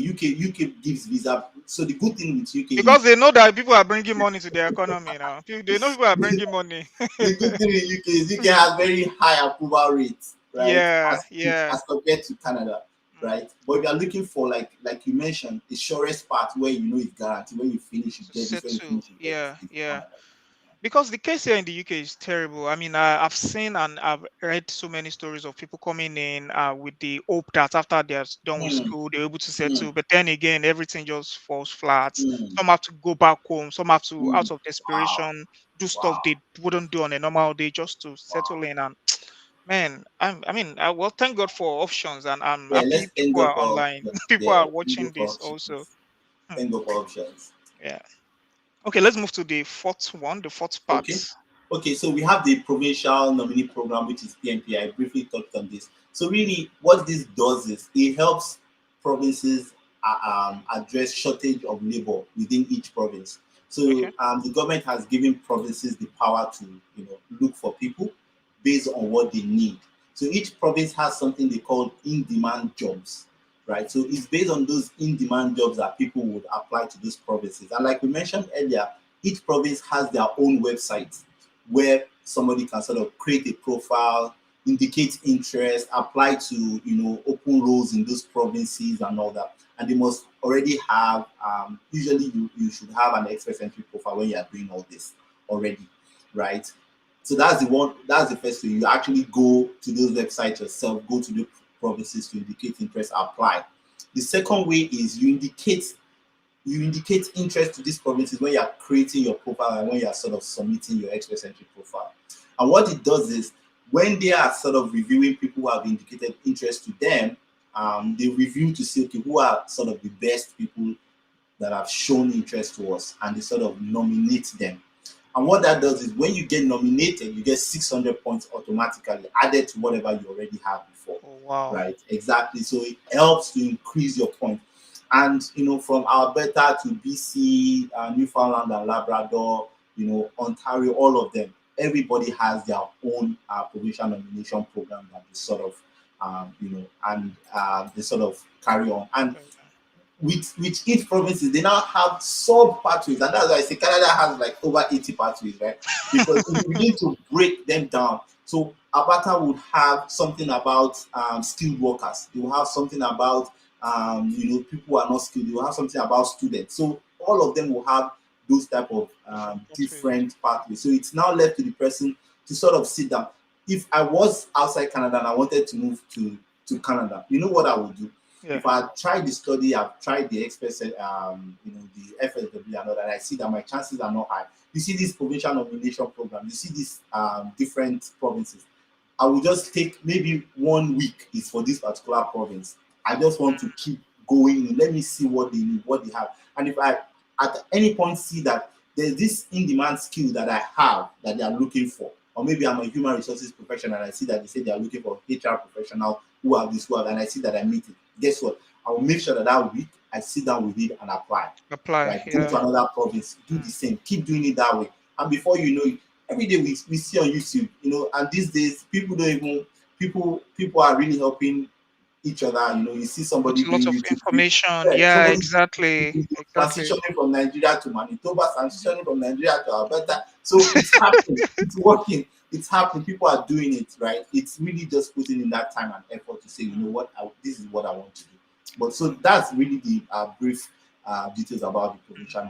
UK gives visa. So the good thing with UK because is they know that people are bringing money to their economy now. They know people are bringing money. the good thing in UK is UK has very high approval rates, right? Yeah, yeah. As compared to Canada, Mm. right? But if you're looking for like you mentioned, the surest part where you know it's guaranteed. When you finish, you To get this. When you settle. finish, you get this. Yeah, It's yeah. Canada. Because the case here in the UK is terrible. I mean, I've seen and I've read so many stories of people coming in with the hope that after they're done with Mm, school, they're able to mm, settle. But then again, everything just falls flat. mm, Some have to go back home. Some have to, mm. out of Wow, desperation, do stuff wow, they wouldn't do on a normal day just to wow. settle in. And man, I mean, well, thank God for options, and I'm Yeah, happy let's thank people God are for online. People yeah, are thank watching God for this also. options. Hmm, Thank God for options. yeah. Okay, let's move to the fourth one, the fourth part. Okay. Okay, so we have the provincial nominee program, which is PNP. I briefly touched on this. So really, what this does is it helps provinces address shortage of labor within each province. Okay. So the government has given provinces the power to look for people based on what they need. So each province has something they call in-demand jobs, right? So it's based on those in-demand jobs that people would apply to those provinces. And like we mentioned earlier, each province has their own website where somebody can sort of create a profile, indicate interest, apply to open roles in those provinces and all that. And they must already have usually you should have an express entry profile when you are doing all this already, right? So that's the one. That's the first way. You actually go to those websites yourself. Go to the provinces to indicate interest. Apply. The second way is you indicate interest to these provinces when you are creating your profile and when you are sort of submitting your express entry profile. And what it does is when they are sort of reviewing people who have indicated interest to them, they review to see okay who are sort of the best people that have shown interest to us, and they sort of nominate them. And what that does is when you get nominated, you get 600 points automatically added to whatever you already have before, Oh, wow. right? Exactly. So it helps to increase your points. And from Alberta to BC, Newfoundland and Labrador, Ontario, all of them, everybody has their own provincial nomination program that they sort of, and they sort of carry on. And with each provinces, they now have sub pathways, and that's why I say Canada has like over 80 pathways, right? Because if you begin to break them down, so Alberta would have something about skilled workers. They will have something about people who are not skilled. They will have something about students. So all of them will have those type of Different pathways. different pathways. So it's now left to the person to sort of sit down. If I was outside Canada and I wanted to move to Canada, you know what I would do? Yeah. If I tried the study, I've tried the express, the FSW and all that, I see that my chances are not high. You see this provincial nomination program, you see these different provinces. I will just take maybe 1 week is for this particular province. I just want to keep going. Let me see what they need, what they have. And if I at any point see that there's this in-demand skill that I have that they are looking for, or maybe I'm a human resources professional and I see that they say they are looking for HR professional who have this, and I see that I meet it. Guess what? I will make sure that that week I sit down with it and apply. Apply. Right? Go Yeah. to another province, do the same, keep doing it that way. And before you know it, every day we see on YouTube, and these days people don't even people are really helping each other. You see With somebody lots doing of YouTube, information. yeah, Yeah, somebody exactly. Exactly. transitioning from Nigeria to Manitoba, transitioning from Nigeria to Alberta. So it's happening, it's working, it's happening. People are doing it, right? It's really just putting in that time and effort to say, you know what, this is what I want to do. But so that's really the brief details about the provincial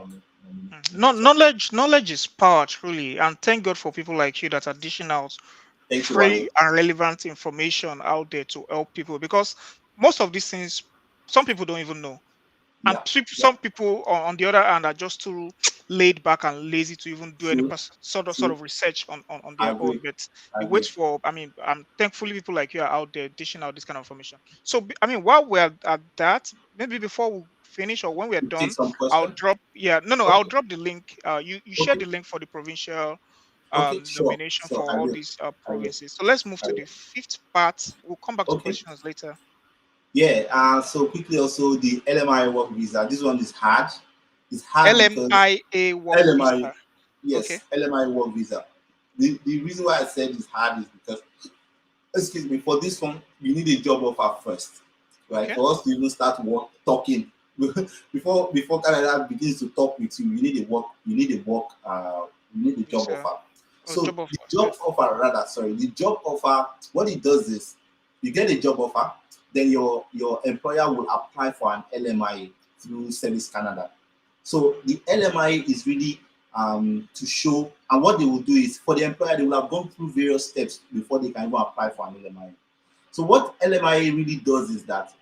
nomination. Knowledge is power, truly. And thank God for people like you that are dishing out Thank you, free Wale. and relevant information out there to help people, because most of these things some people don't even know. And Yeah, yeah, some people on the other hand are just too laid back and lazy to even do any true, sort true. of research on I their own. agree, But I they wait agree. for, I mean, thankfully people like you are out there dishing out this kind of information. So I mean, while we're at that, maybe before we finish or when we're We take done, some I'll question. drop, yeah, no, I'll Okay, drop the link. You share okay, the link for the provincial okay, sure, nomination sure. for I all will, these I will, provinces. So let's move I to will. the fifth part. We'll come back to Okay. questions later. Yeah, so quickly also the LMI work visa. This one is hard. It's hard because LMIA work LMI, visa. Okay. yes, LMI work visa. The reason why I said it's hard is because, excuse me, for this one, you need a job offer first, right? Okay. For us to even start talking, before Canada begins to talk with you, you need a job Visa. offer. Oh, So job offer. the Okay. job offer, rather, sorry, the job offer, what it does is you get a job offer, then your employer will apply for an LMI through Service Canada. So the LMI is really to show, and what they will do is for the employer, they will have gone through various steps before they can even apply for an LMI. So what LMI really does is that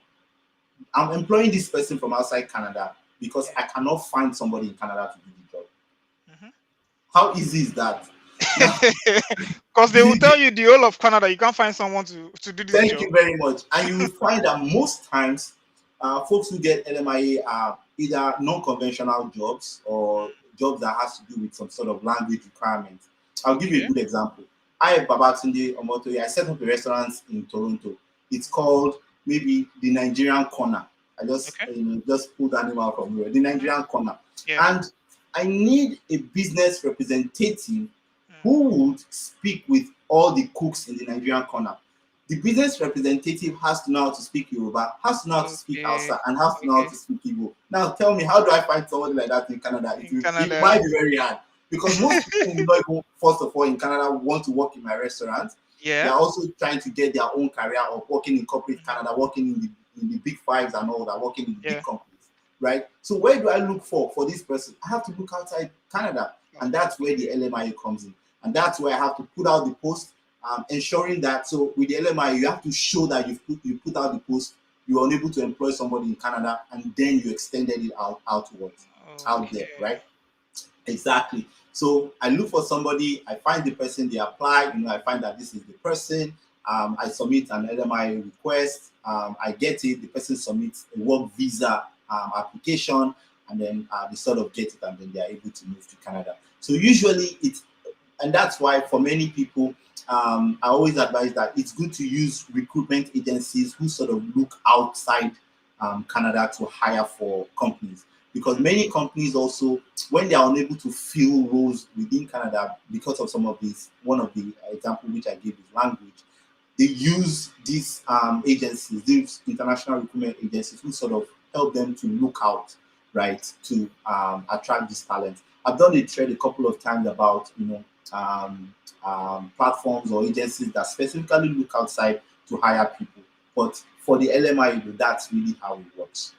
I'm employing this person from outside Canada because I cannot find somebody in Canada to do the job. Mhm. How easy is that? Now, Because they will the, tell you the whole of Canada, you can't find someone to do this thank job. you very much. And you will find that most times, folks who get LMIA are either non-conventional jobs or jobs that has to do with some sort of language requirement. I'll give you a Okay. good example. I, Babatunde Omotoye, I set up a restaurant in Toronto. It's called maybe the Nigerian Corner. I just Okay. just pulled that name out from here. The Mhm. Nigerian Corner, Yeah. and I need a business representative Mm. who would speak with all the cooks in the Nigerian Corner. The business representative has to know how to speak Yoruba, has to know how to speak Okay. Hausa, and has to know how Okay. to speak Igbo. Now, tell me, how do I find somebody like that in Canada? In It Canada. might be very hard because most people will not even, first of all, in Canada, want to work in my restaurant. They Yeah. are also trying to get their own career of working in corporate Mhm. Canada, working in the big fives and all that, working in the big Yeah. companies, right? So where do I look for this person? I have to look outside Canada, and that's where the LMIA comes in, and that's where I have to put out the post, ensuring that. So with the LMIA, you have to show that you put out the post, you are unable to employ somebody in Canada, and then you extended it outwards, out there, Okay. right? Exactly. So I look for somebody, I find the person, they apply, I find that this is the person. I submit an LMI request, I get it, the person submits a work visa application, and then they sort of get it, and then they are able to move to Canada. So usually it's, and that's why for many people, I always advise that it's good to use recruitment agencies who sort of look outside Canada to hire for companies, because Mm. many companies also, when they are unable to fill roles within Canada because of some of these, one of the example which I gave is language, they use these agencies, these international recruitment agencies, who sort of help them to look out, right, to attract this talent. I've done a thread a couple of times about um, platforms or agencies that specifically look outside to hire people. But for the LMI, that's really how it works.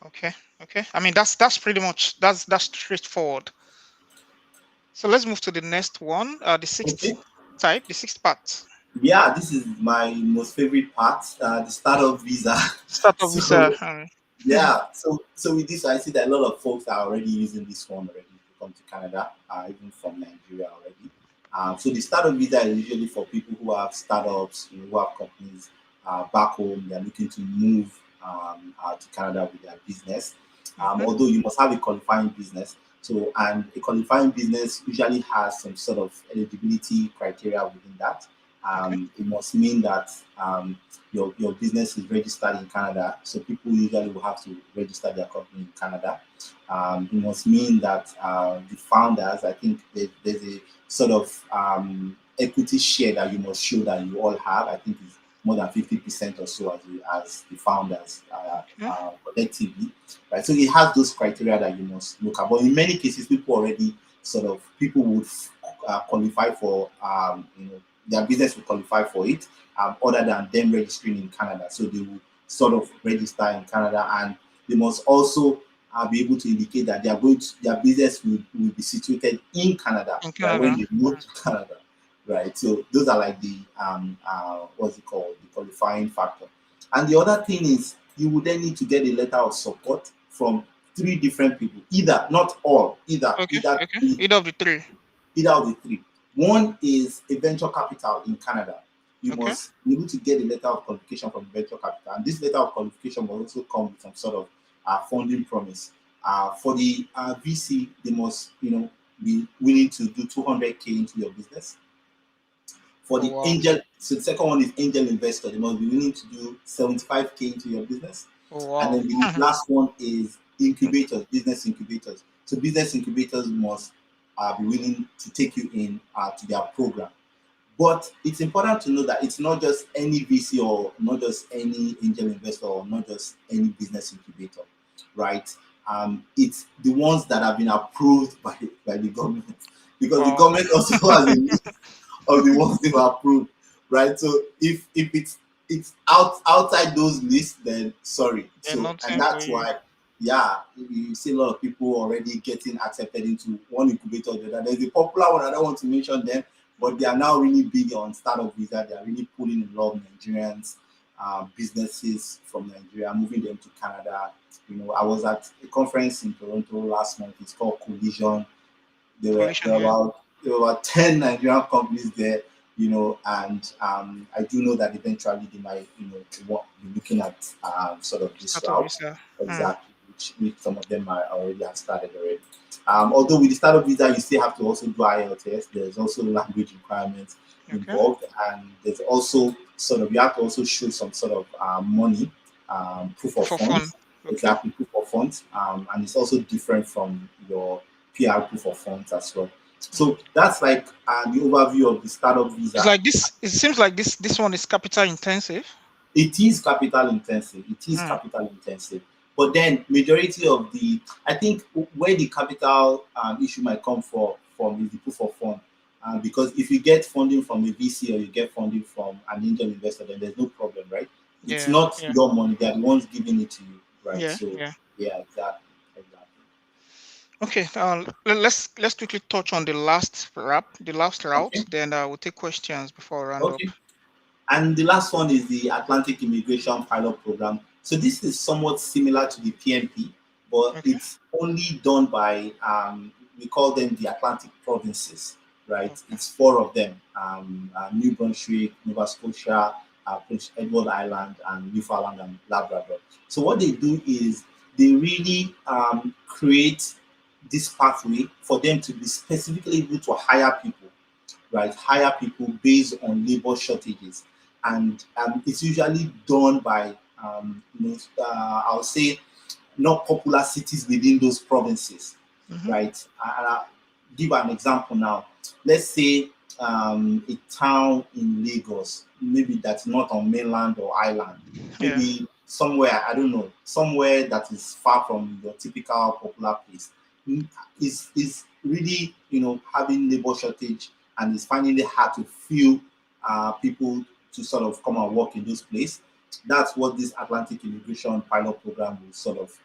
Okay. Okay. I mean, that's pretty much that's straightforward. So let's move to the next one. The sixth Okay. type, the sixth part. Yeah, this is my most favorite part, the startup visa. Startup visa. So yeah, so with this, I see that a lot of folks are already using this one already to come to Canada, even from Nigeria already. So the startup visa is usually for people who have startups, who have companies back home. They're looking to move to Canada with their business. Mhm. Although you must have a qualifying business. So, and a qualifying business usually has some sort of eligibility criteria within that. Okay. It must mean that your business is registered in Canada. So people usually will have to register their company in Canada. It must mean that the founders, I think there's a sort of equity share that you must show that you all have. I think it's more than 50% or so as the founders Okay. collectively, right? So it has those criteria that you must look at. But in many cases, people already sort of people would qualify for their business will qualify for it, other than them registering in Canada. So they will sort of register in Canada, and they must also be able to indicate that their business will be situated in Canada, In right, when Canada. they move to Canada, right? So those are like the what's it called, the qualifying factor. And the other thing is you would then need to get a letter of support from three different people, either not all, Okay. either Okay. three, Either of the three. either of the three. One is a venture capital in Canada. You Okay. must be able to get a letter of qualification from venture capital, and this letter of qualification will also come with some sort of funding promise. For the VC, they must be willing to do 200K into your business. For Oh the wow. angel, so the second one is angel investor. They must be willing to do 75K into your business. Oh And wow. then the last one is incubators, business incubators. So business incubators must be willing to take you in to their program. But it's important to know that it's not just any VC or not just any angel investor or not just any business incubator, right? It's the ones that have been approved by the government, because the Wow. government also has a list of the ones they've approved, right? So if it's outside those lists, then sorry. They're So, and nothing for that's you. why, yeah, you see a lot of people already getting accepted into one incubator or the other. There's a popular one, I don't want to mention them, but they are now really big on startup visa. They are really pulling a lot of Nigerians, businesses from Nigeria, moving them to Canada. I was at a conference in Toronto last month. It's called Collision. There were Collision, there were yeah. about there were about 10 Nigerian companies there, and I do know that eventually they might be looking at sort of this Startup route, visa. Hmm. exactly, which some of them are already have started already. Although with the startup visa, you still have to also do IELTS. There's also language requirements Okay. involved, and there's also sort of you have to also show some sort of money, proof of For fun. funds, Okay. exactly, proof of funds, and it's also different from your PR proof of funds as well. So that's like the overview of the startup It's visa. like this. It seems like this one is capital intensive. It is capital intensive. It is Mm, capital intensive. But then majority of the, I think where the capital issue might come from is the proof of fund. Because if you get funding from a VC or you get funding from an angel investor, then there's no problem, right? It's yeah, not yeah, your money; they're the ones giving it to you, right? yeah, So yeah. yeah, exactly, exactly. Okay. Let's quickly touch on the last route. Okay, Then we'll take questions before I round up. okay. And the last one is the Atlantic Immigration Pilot Program. So this is somewhat similar to the PMP, but Okay. it's only done by we call them the Atlantic provinces, right? Okay. It's four of them: New Brunswick, Nova Scotia, Prince Edward Island, and Newfoundland and Labrador. So what they do is they really create this pathway for them to be specifically able to hire people, right? Hire people based on labor shortages, and it's usually done by I'll say not popular cities within those provinces, Mm-hmm. right? I'll give an example now. Let's say a town in Lagos, maybe that's not on mainland or island, Yeah. maybe somewhere, I don't know, somewhere that is far from your typical popular place, is really having labor shortage, and is finding it hard to fill people to sort of come and work in those places. That's what this Atlantic Immigration Pilot Program will sort of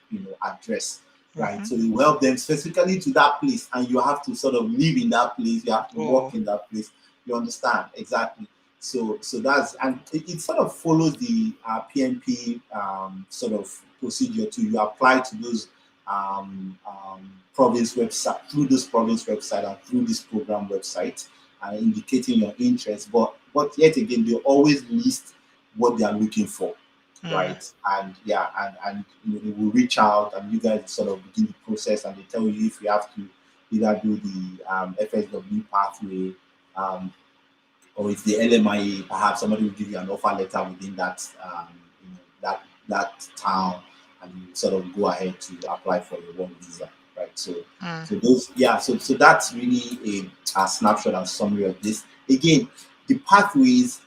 address, right? Mm-hmm. So it will help them specifically to that place, and you have to sort of live in that place, you have to Oh. work in that place. You understand exactly. So that's, and it sort of follows the PNP sort of procedure too. You apply to those province website, through this province website and through this program website, indicating your interest. But yet again, they always list what they are looking for, Mm. right? And yeah, and they will reach out, and you guys sort of begin the process, and they tell you if you have to either do the FSW pathway, um, or it's the LMIA. Perhaps somebody will give you an offer letter within that that town, and you sort of go ahead to apply for your work visa, right? So Mm. so that's really a snapshot and summary of this. Again, the pathways,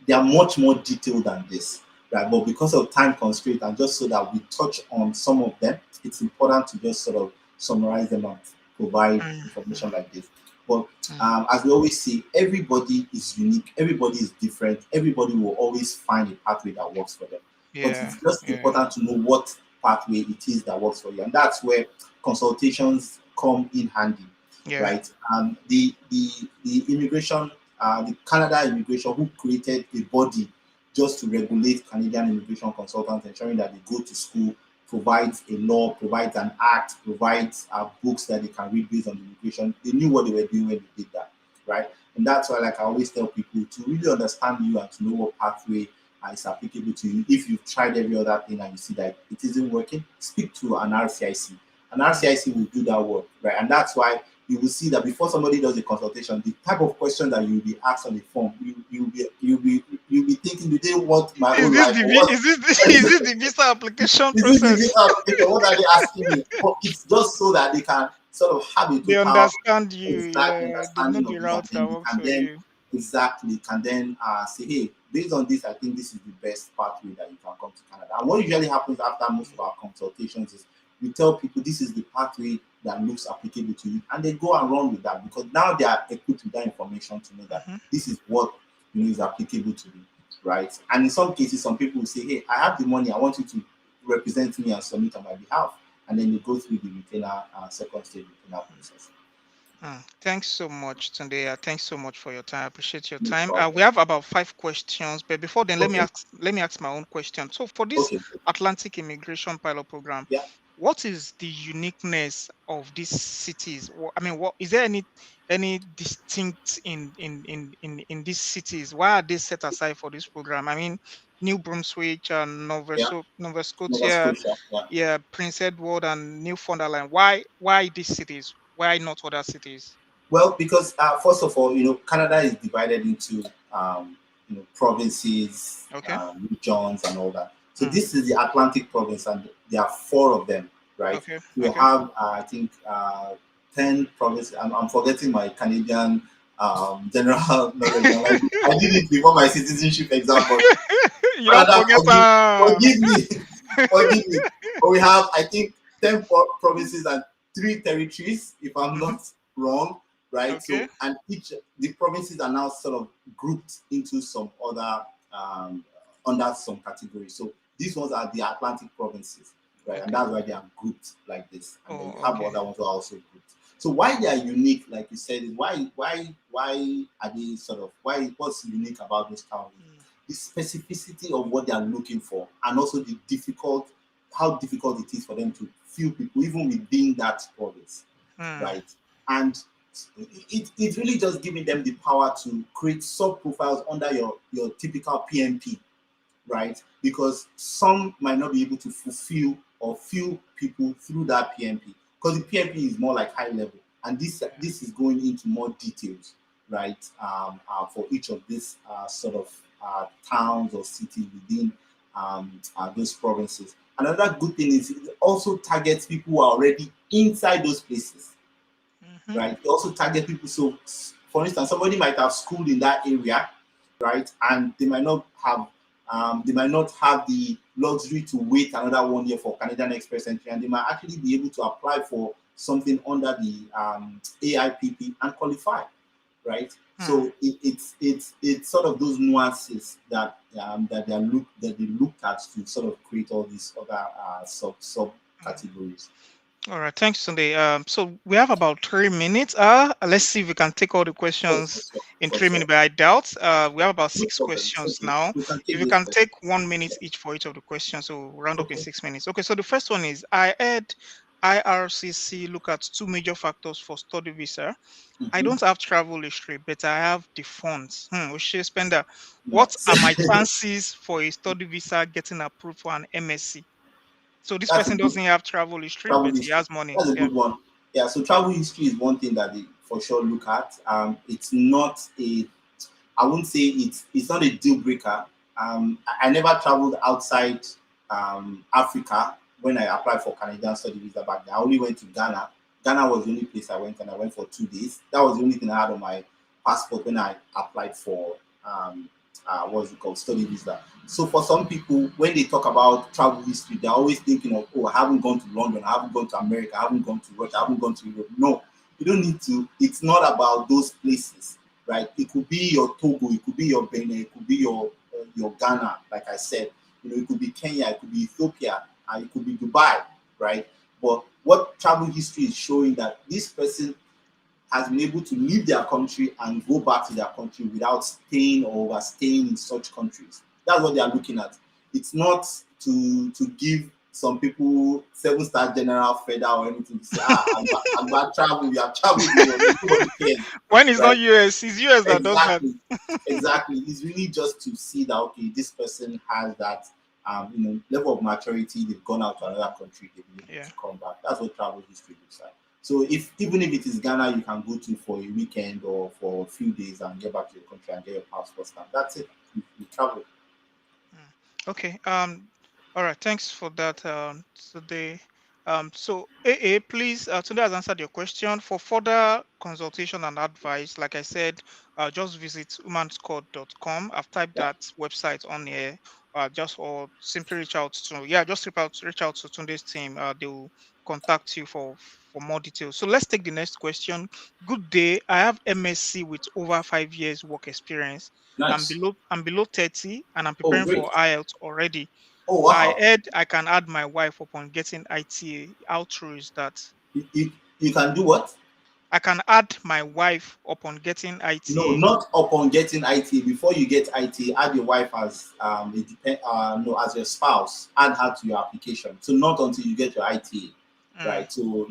they are much more detailed than this, right? But because of time constraint, and just so that we touch on some of them, it's important to just sort of summarize them and provide Mm. information like this. But Mm. as we always say, everybody is unique, everybody is different, everybody will always find a pathway that works for them. But Yeah. it's just Yeah. important to know what pathway it is that works for you, and that's where consultations come in handy, Yeah. right? The immigration, the Canada immigration, who created a body just to regulate Canadian immigration consultants, ensuring that they go to school, provides a law, provides an act, provides books that they can read based on immigration. They knew what they were doing when they did that, right? And that's why, like I always tell people, to really understand you and to know what pathway is applicable to you. If you've tried every other thing and you see that it isn't working, speak to an RCIC. An Mm. RCIC will do that work, right? And that's why you will see that before somebody does a consultation, the type of question that you'll be asked on the form, you'll be thinking, do they want my Is own this life, the or what? is this the visa application Is this the process? visa application? What are they asking me? But it's just so that they can sort of have a They total understand you. exact Yeah. They know understanding the of you, and route that then they works can for then you. exactly can then say, hey, based on this, I think this is the best pathway that you can come to Canada. And what usually happens after most of our consultations is we tell people this is the pathway that looks applicable to you, and they go and run with that, because now they are equipped with that information to know that Mm-hmm. this is what is applicable to me, right? And in some cases, some people will say, hey, I have the money, I want you to represent me and submit on my behalf, and then you go through the retainer second stage retainer process. Thanks so much, Tunde. Thanks so much for your time. I appreciate your No time. We problem. have about 5 questions, but before then, Okay. let me ask my own question. So, for this Okay. Atlantic Immigration Pilot Program, Yeah. what is the uniqueness of these cities? I mean, what is there any distinct in these cities? Why are they set aside for this program? I mean, New Brunswick and Yeah. Nova Nova Scotia, Scotia. Yeah. yeah, Prince Edward and Newfoundland. Why these cities? Why not other cities? Well, because first of all, Canada is divided into provinces, Okay. regions, and all that. So Mm, this is the Atlantic province, and there are four of them, right? okay. You Okay. have, I think, 10 provinces. I'm forgetting my Canadian general knowledge. I did it before my citizenship exam, but You don't Canada, forget. forgive me, forgive me. But we have, I think, 10 provinces and 3 territories, if I'm Mhm. not wrong, right? Okay. So, and each the provinces are now sort of grouped into some other under some categories. So these ones are the Atlantic provinces, right? And Okay. that's why they are grouped like this. And then Oh, you have okay. other ones who are also grouped. So why they are unique, like you said, is why are they sort of what's unique about those counties? Mm. The specificity of what they are looking for, and also the difficult how difficult it is for them to fill people even within that province, Mm. right? And it's really just giving them the power to create sub profiles under your typical PMP, right? Because some might not be able to fulfill or fill people through that PMP because the PMP is more like high level, and this is going into more details, right? For each of these sort of towns or cities within those provinces. Another good thing is it also targets people who are already inside those places, Mhm. right? It also target people. So, for instance, somebody might have schooled in that area, right? And they might not have the luxury to wait another 1 year for Canadian Express entry, and they might actually be able to apply for something under the AIPP and qualify, right? Mm. So it's sort of those nuances that they looked at to sort of create all these other sub Mm. categories. All right. Thanks, Sunday. So we have about 3 minutes. Let's see if we can take all the Oh, questions in for three sure. minutes, but I doubt. We have about No six problem. It's questions okay. now. We can If take you those can questions. take 1 minute each for each of the questions, so we'll round up in Okay. 6 minutes. Okay. So the first one is I heard IRCC look at two major factors for study visa. I Mm-hmm. don't have travel history, but I have the funds. Oshe Spender, what Nice. are my chances for a study visa getting approved for an MSc? So this That's a person good doesn't have travel history, travel but he history. has money. That's a Yeah. good one. Yeah. So travel history is one thing that they for sure look at. It's not a. I wouldn't say it's not a deal breaker. I never traveled outside Africa when I applied for Canadian study visa back then. I only went to Ghana. Ghana was the only place I went, and I went for 2 days. That was the only thing I had on my passport when I applied for what's it called, study visa. So for some people, when they talk about travel history, they're always thinking of, oh, I haven't gone to London, I haven't gone to America, I haven't gone to Russia, I haven't gone to Europe. No, you don't need to. It's not about those places, right? It could be your Togo, it could be your Benin, it could be your Ghana, like I said. It could be Kenya, it could be Ethiopia, and it could be Dubai, right? But what travel history is showing that this person has been able to leave their country and go back to their country without staying or overstaying in such countries. That's what they are looking at. It's not to give some people 7-star general feather or anything to say, I'm about travel, we have traveled, nobody cares, When it's not right? US, it's US that does that. Exactly, exactly. It's really just to see that okay, this person has that level of maturity. They've gone out to another country, they've been able Yeah. to come back. That's what travel history looks like. So if even if it is Ghana, you can go to for a weekend or for a few days and get back to your country and get your passport stamp. That's it. You travel. Mm. Okay. All right. Thanks for that. Today. So AA, please. Today has answered your question. For further consultation and advice, like I said, just visit humanscode.com. I've typed Yeah. that website on here. Just or simply reach out to Tunde's team. They will contact you for more details. So let's take the next question. Good day. I have MSc with over 5 years work experience. Nice. I'm below 30 and I'm Oh, preparing great. for IELTS already. Oh, I wow. heard I can add my wife upon getting ITA. How true is that? You can do what? I can add my wife upon getting No, ITA. not upon getting IT. Before you get IT, add your wife as no, as your spouse. Add her to your application. So not until you get your IT, Mm, right? So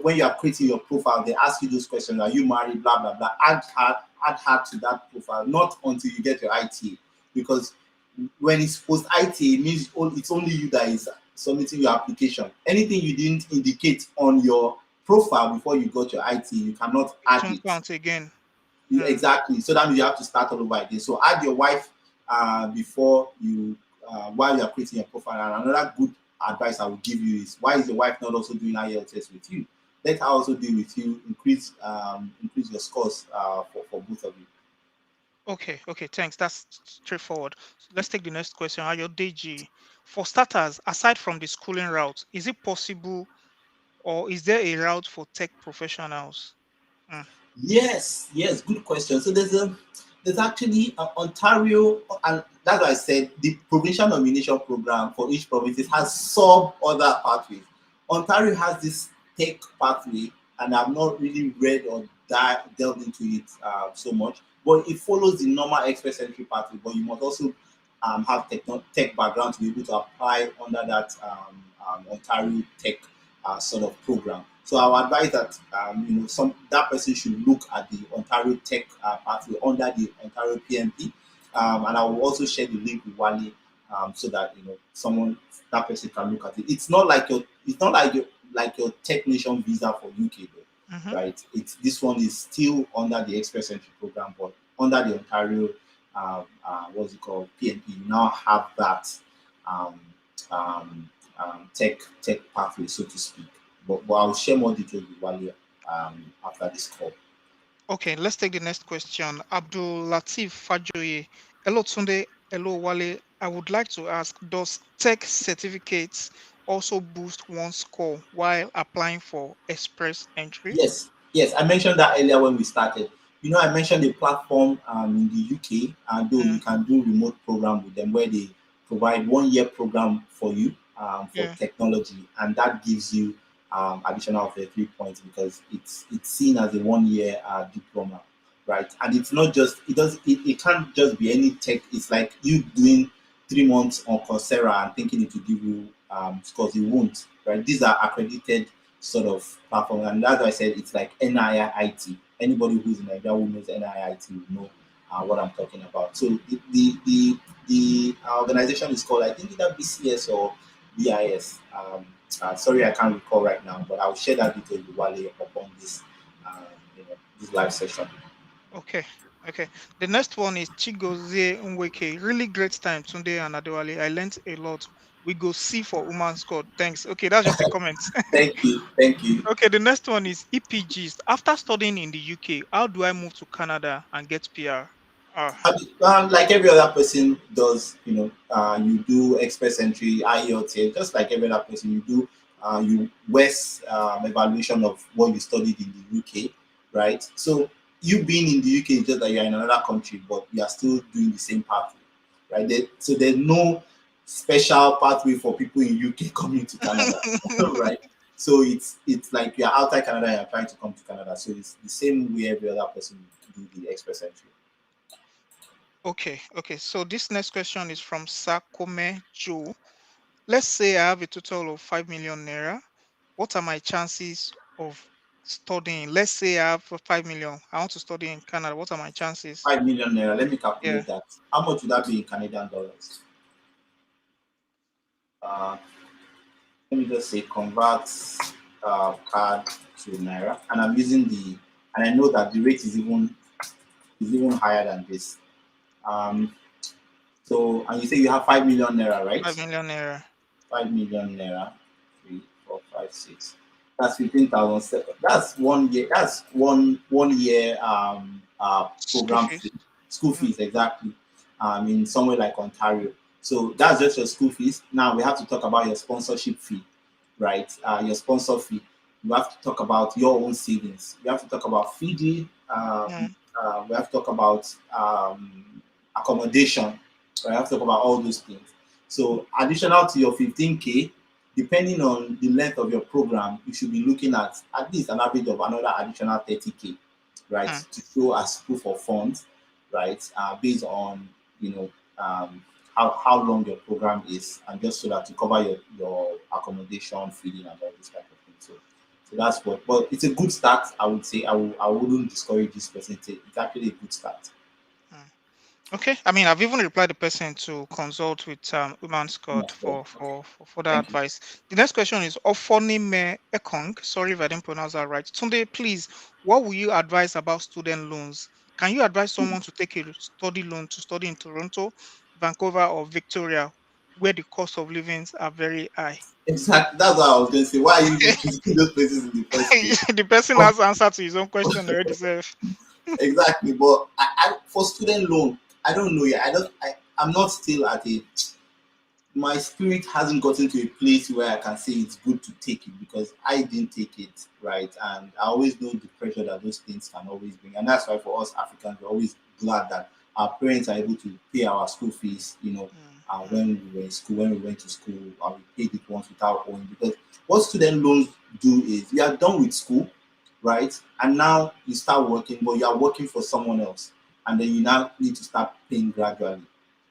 when you are creating your profile, they ask you those questions: Are you married? Blah blah blah. Add her to that profile. Not until you get your IT, because when it's post IT, it means it's only you that is submitting your application. Anything you didn't indicate on your profile before you got your IT, you cannot it add won't it. count again. Mm, Exactly. So that means you have to start all over again. So add your wife before you while you are creating your profile. And another good advice I would give you is why is your wife not also doing IELTS with you? let her also deal with you, increase your scores for both of you. Okay, okay, thanks. That's straightforward. So let's take the next question. Ayo Deji, for starters, aside from the schooling route, is it possible or is there a route for tech professionals? Mm, Yes, yes, good question. So there's actually Ontario, and that's why I said the provincial nomination program for each province has sub other pathways. Ontario has this tech pathway, and I've not really read or delved into it so much, but it follows the normal express entry pathway. But you must also have tech background to be able to apply under that Ontario tech sort of program. So I would advise that some that person should look at the Ontario Tech pathway under the Ontario PMP, and I will also share the link with Wally so that someone that person can look at it. It's not like your Tech Nation visa for UK though, mhm. right? It's this one is still under the Express Entry program, but under the Ontario what's it called PMP. You now have that um, um, tech pathway, so to speak. But I'll share more details with Wally after this call. Okay, let's take the next question. Abdul Latif Fajoye. Hello Tunde, hello Wale. I would like to ask, does tech certificates also boost one's score while applying for express entry? Yes, yes, I mentioned that earlier when we started. I mentioned the platform in the UK, and though you Mm, can do remote program with them where they provide 1 year program for you for yeah. technology, and that gives you additional of 3 points because it's seen as a 1 year diploma, right? And it's not just it can't just be any tech. It's like you doing 3 months on Coursera and thinking it will give you scores. It won't, right? These are accredited sort of platform. And that's why I said it's like NIIT. Anybody who's in Nigeria who knows NIIT will know what I'm talking about. So the organization is called, I think, either BCS or BIS. Sorry, I can't recall right now, but I'll share that detail with Wale upon um, this live session. Okay. Okay. The next one is Chigozie Nweke. Really great time, Tunde and Adewale. I learned a lot. We go see for woman's squad. Thanks. Okay, that's just a comment. Thank you, thank you. Okay, the next one is EPGs. After studying in the UK, how do I move to Canada and get PR? Ah, Like every other person does, you do express entry, IELTS, just like every other person, you do you West evaluation of what you studied in the UK, right? So you being in the UK is just that you're in another country, but you are still doing the same pathway, right? So there's no special pathway for people in UK coming to Canada, right? So it's like you're outside Canada and you're trying to come to Canada. So it's the same way every other person do the express entry. okay, okay. So this next question is from Sakome Joe. Let's say I have a total of 5 million naira. What are my chances of studying? Let's say I have 5 million. I want to study in Canada. What are my chances? 5 million naira. Let me Yeah. calculate that. How much would that be in Canadian dollars? Uh, Let me just say convert card to naira, and I'm using and I know that the rate is even higher than this. Um, so, and you say you have 5 million naira, right? 5 million naira. 5 million naira, 3, 4, 5, 6. That's 15,000. That's 1 year. That's one year School program fees. fee, school Mm, fees exactly. In somewhere like Ontario. So that's just your school fees. Now we have to talk about your sponsorship fee, right? Your sponsor fee. You have to talk about your own savings. You have to talk about Fiji. mm, We have to talk about accommodation. We have to talk about all those things. So additional to your 15K, depending on the length of your program, you should be looking at least an average of another additional 30K, right, mm. to show as proof of funds, right, based on you know um, how long your program is, and just so that to cover your accommodation, feeding, and all this type of thing. So that's what. But it's a good start, I would say. I wouldn't discourage this person. It's actually a good start. Mm. Okay. I mean, I've even replied the person to consult with Uman Scott Yeah, so, for further thank you. advice. The next question is Ofonime Ekong. Sorry if I didn't pronounce that right. Tunde, please, what will you advise about student loans? Can you advise someone to take a study loan to study in Toronto, Vancouver, or Victoria? where the cost of livings are very high. Exactly. That's what I was going to say. Why are you even visiting those places in the first place? The person has answered to his own question already, self. Exactly. But for student loan, I don't know yet. I'm not still at a my spirit hasn't gotten to a place where I can say it's good to take it because I didn't take it, right? And I always know the pressure that those things can always bring. And that's why for us Africans, we're always glad that our parents are able to pay our school fees, Mm-hmm. when we were in school, when we went to school, and we paid it once without owing. Because what student loans do is you are done with school, right? And now you start working, but you are working for someone else. And then you now need to start paying gradually,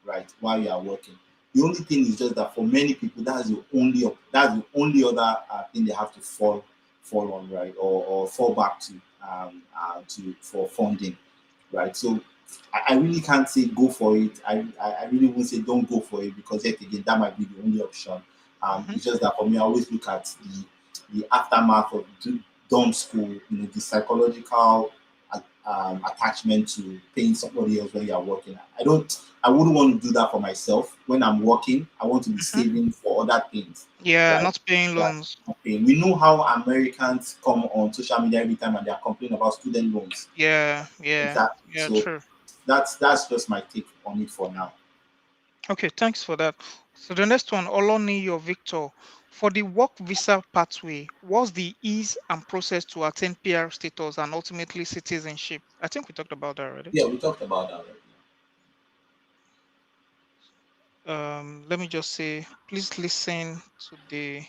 right? While you are working. The only thing is just that for many people, that's the only other thing they have to fall on, right, or fall back to for funding, right. So I really can't say go for it. I really won't say don't go for it because yet again that might be the only option. Mm-hmm. It's just that for me, I always look at the aftermath of done school. The psychological attachment to paying somebody else when you are working. I wouldn't want to do that for myself. When I'm working, I want to be Mm-hmm. saving for other things, Yeah, right? not paying Right. loans. Okay. We know how Americans come on social media every time and they are complaining about student loans. Yeah, yeah, Exactly. yeah, So true. that's just my take on it for now. Okay, thanks for that. So the next one, Oloniyo Victor. For the work visa pathway, what's the ease and process to attain PR status and ultimately citizenship? I think we talked about that already. Yeah, we talked about that already. Let me just say, please listen to the,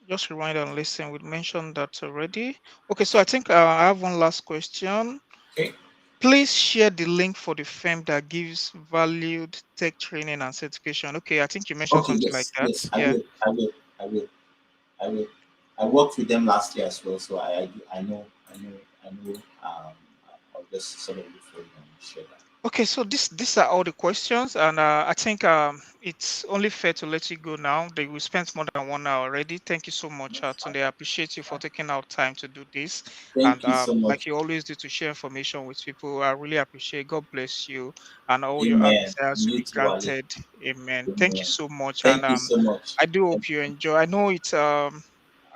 just rewind and listen. We mentioned that already. Okay, so I think I have one last question. Okay. Please share the link for the firm that gives valued tech training and certification. Okay, I think you mentioned Okay. something like Yes. that. Yes. I Yeah. will. I will. I will. I will. I worked with them last year as well, so I know. I know. I know. I'll just sort of look for it and share that. Okay, so these are all the questions, and I think it's only fair to let you go now. We spent more than 1 hour already. Thank you so much, That's fine. Tunde. I appreciate you for Fine. taking out time to do this, and Thank you so like much. you always do to share information with people. I really appreciate. God bless you, and all your heart Amen. desires will You be too, Ali. granted. Amen. Thank you Amen. so much, and Thank you so much. I do hope you enjoy. I know it's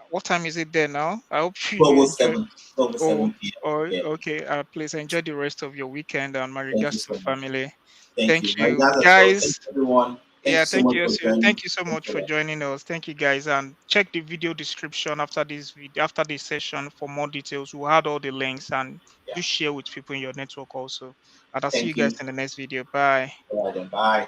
what time is it there now? I hope you enjoy. 12:07, Oh, 12:07 p.m. oh, Yeah. okay. Please enjoy the rest of your weekend and my Thank you regards to so much. family. Thank Thank you. My you, regards as well. guys. Thank you, everyone. Thank Yeah, you so thank much you. for Also. joining. Thank you so Thanks much for for that. joining us. Thank you, guys. And check the video description after this video, after this session for more details. We'll add all the links and Yeah. do share with people in your network also. And I'll see you Thank guys you. in the next video. Bye. All right, then. Bye.